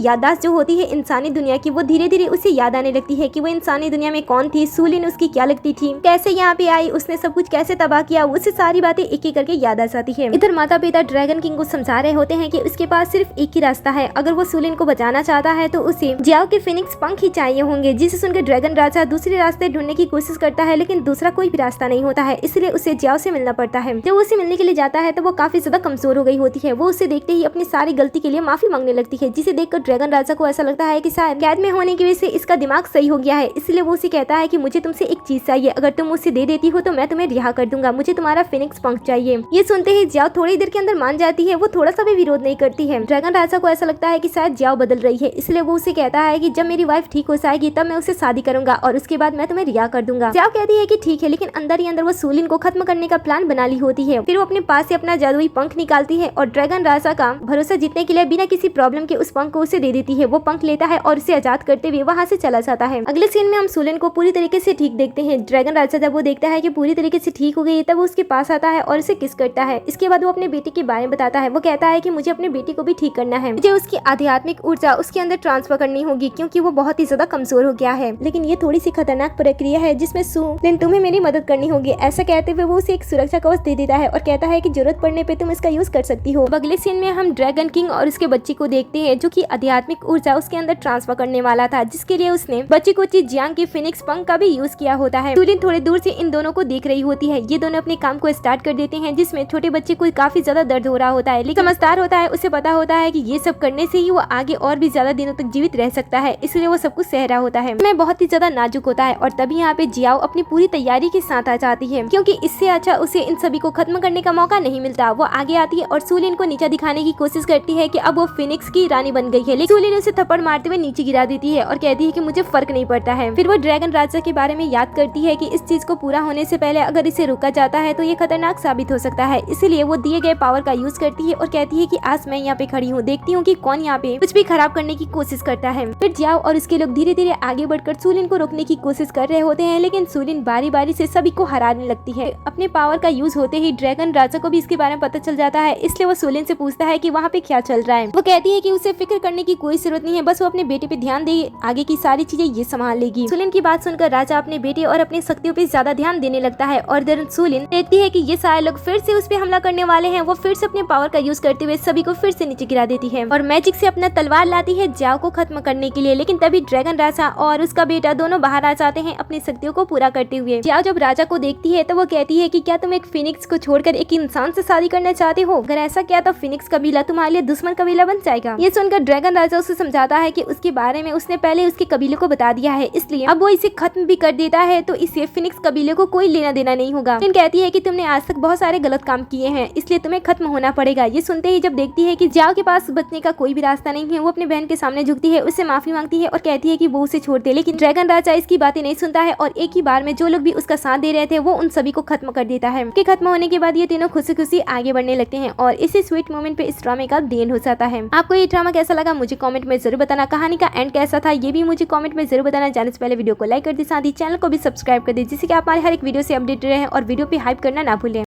याददाश्त जो होती है इंसानी दुनिया की, वो धीरे धीरे उसे याद आने लगती है कि वो इंसानी दुनिया में कौन थी, सुलिन उसकी क्या लगती थी, कैसे यहाँ पे आई, उसने सब कुछ कैसे तबाह किया। उसे सारी बातें एक एक करके याद आ जाती है। इधर माता पिता ड्रैगन किंग को समझा रहे होते हैं कि उसके पास सिर्फ एक ही रास्ता है। अगर वो सुलिन को बचाना चाहता है तो उसे जियाओ के फिनिक्स पंख ही चाहिए होंगे। जिसे सुनकर ड्रैगन राजा दूसरे रास्ते ढूंढने की कोशिश करता है, लेकिन दूसरा कोई भी रास्ता नहीं होता है, इसलिए उसे जियाओ से मिलना पड़ता है। जब उसे मिलने के लिए जाता है तो वो काफी ज्यादा कमजोर हो गई होती है। वो उसे देखते ही अपनी सारी गलती के लिए माफी मांगने लगती है, जिसे देखकर ड्रैगन राजा को ऐसा लगता है कि शायद कैद में होने की वजह से इसका दिमाग सही हो गया है। इसलिए वो उसे कहता है कि मुझे तुमसे एक चीज चाहिए, अगर तुम मुझसे दे देती हो तो मैं तुम्हें रिहा कर दूंगा, मुझे तुम्हारा फिनिक्स पंख चाहिए। ये सुनते ही जियाओ थोड़ी देर के अंदर मान जाती है। वो थोड़ा सा भी विरोध नहीं करती है। ड्रैगन राजा को ऐसा लगता है कि शायद जियाओ बदल रही है, इसलिए वो उसे कहता है कि जब मेरी वाइफ ठीक हो जाएगी तब मैं उससे शादी करूंगा और उसके बाद मैं तुम्हें रिहा कर दूंगा। जियाओ कहती है कि ठीक है, लेकिन अंदर ही अंदर वो सुलिन को खत्म करने का प्लान बना ली होती है। फिर वो अपने पास से अपना जादुई पंख निकालती है और ड्रैगन राजा का भरोसा जीतने के लिए बिना किसी प्रॉब्लम के उस पंख को उसे दे देती है। वो पंख लेता है और उसे आजाद करते हुए वहाँ से चला जाता है। अगले सीन में हम सुलिन को पूरी तरीके से ठीक देखते हैं। ड्रैगन राजा जब वो देखता है कि पूरी तरीके से ठीक हो गई तब वो उसके पास आता है और उसे किस करता है। इसके बाद वो अपने बेटे के बारे में बताता है। वो कहता है कि मुझे अपने बेटे को भी ठीक करना है, मुझे उसकी आध्यात्मिक ऊर्जा उसके अंदर ट्रांसफर करनी होगी क्योंकि वो बहुत ही ज्यादा कमजोर हो गया है। लेकिन ये थोड़ी सी खतरनाक प्रक्रिया है जिसमें सुलिन तुम्हें मेरी मदद करनी होगी। ऐसा कहते हुए वो उसे एक सुरक्षा कवच दे देता है और कहता है कि जरूरत पड़ने पे तुम इसका यूज कर सकती हो। अगले सीन में हम ड्रैगन किंग और उसके बच्चे को देखते हैं जो कि आध्यात्मिक ऊर्जा उसके अंदर ट्रांसफर करने वाला था, जिसके लिए उसने बच्चे को जियांग के फिनिक्स पंख का भी यूज किया होता है। सुलिन थोड़ी दूर से इन दोनों को देख रही होती है। ये दोनों अपने काम को स्टार्ट कर देते हैं, जिसमें छोटे बच्चे को काफी ज्यादा दर्द हो रहा होता है, लेकिन समझदार होता है, उसे पता होता है कि ये सब करने से ही वो आगे और भी ज्यादा दिनों तक जीवित रह सकता है, इसलिए वो सब कुछ सह रहा होता है। मैं बहुत ही ज्यादा नाजुक होता है और तभी यहाँ पे जियाओ अपनी पूरी तैयारी के साथ आ जाती है, क्योंकि इससे अच्छा उसे इन सभी को खत्म करने का मौका नहीं मिलता। वो आगे आती है और सुलिन को नीचा दिखाने की कोशिश करती है कि अब वो फिनिक्स की रानी बन गई है, लेकिन सुलिन उसे थप्पड़ मारते हुए नीचे गिरा देती है और कहती है कि मुझे फर्क नहीं पड़ता है। फिर वो ड्रैगन राजा के बारे में याद करती है कि इस चीज को पूरा होने से पहले अगर इसे रोका जाता है तो ये खतरनाक साबित हो सकता है, इसलिए वो दिए गए पावर का यूज करती है और कहती है कि आज मैं यहाँ पे खड़ी हूँ, देखती हूँ कि कौन यहाँ पे कुछ भी खराब करने की कोशिश करता है। फिर जियाओ और उसके लोग धीरे धीरे आगे बढ़कर सुलिन को रोकने की कोशिश कर रहे होते हैं, लेकिन सुलिन बारी बारी से सभी को हराने लगती है। अपने पावर का यूज होते ही ड्रैगन राजा को भी इसके बारे में पता चल जाता है, इसलिए वो सुलिन से पूछता है कि वहाँ पे क्या चल रहा है। वो कहती है कि उसे फिक्र करने की कोई जरूरत नहीं है, बस वो अपने बेटे पे ध्यान दे, आगे की सारी चीजें ये संभाल लेगी। सुलिन की बात सुनकर राजा अपने बेटे और अपनी शक्तियों पे ज्यादा ध्यान देने लगता है और सुलिन देखती है कि ये सारे लोग फिर से उस पे हमला करने वाले हैं। वो फिर से अपने पावर का यूज करते हुए सभी को फिर से नीचे गिरा देती है और मैजिक से अपना तलवार लाती है जियाओ को खत्म करने के लिए, लेकिन तभी ड्रैगन राजा और उसका बेटा दोनों बाहर आ जाते हैं अपनी शक्तियों को पूरा करते हुए। जियाओ जब राजा को देखती है तो वो कहती है कि क्या तुम एक फिनिक्स को छोड़कर एक इंसान से शादी करना चाहते हो? अगर ऐसा किया तो फिनिक्स कबीला तुम्हारे लिए दुश्मन कबीला बन जाएगा। ये सुनकर ड्रैगन राजा उसे समझाता है कि उसके बारे में उसने पहले उसके कबीले को बता दिया है, इसलिए अब वो इसे खत्म भी कर देता है तो इससे फिनिक्स कबीले को कोई लेना देना नहीं होगा। फिर कहती है कि तुमने आज तक बहुत सारे गलत काम किए हैं, इसलिए तुम्हें खत्म होना पड़ेगा। ये सुनते ही जब देखती है कि जियाओ के पास बचने का कोई भी रास्ता नहीं है, वो अपने बहन के सामने झुकती है, उससे माफी मांगती है और कहती है कि वो उसे छोड़ दे, लेकिन ड्रैगन राजा इसकी बातें नहीं सुनता है और एक ही बार में जो लोग भी उसका साथ दे रहे थे वो उन सभी को खत्म कर देता है। के खत्म होने के बाद ये तीनों खुशी खुशी आगे बढ़ने लगते हैं और इसी स्वीट मोमेंट पे इस ड्रामे का देन हो जाता है। आपको ये ड्रामा कैसा लगा मुझे कमेंट में जरूर बताना, कहानी का एंड कैसा था ये भी मुझे कमेंट में जरूर बताना। जाने से पहले वीडियो को लाइक कर दे, साथ ही चैनल को भी सब्सक्राइब कर दे, जिससे कि आप हमारे हर एक वीडियो से अपडेट रहे और वीडियो पे हाइप करना ना भूलें।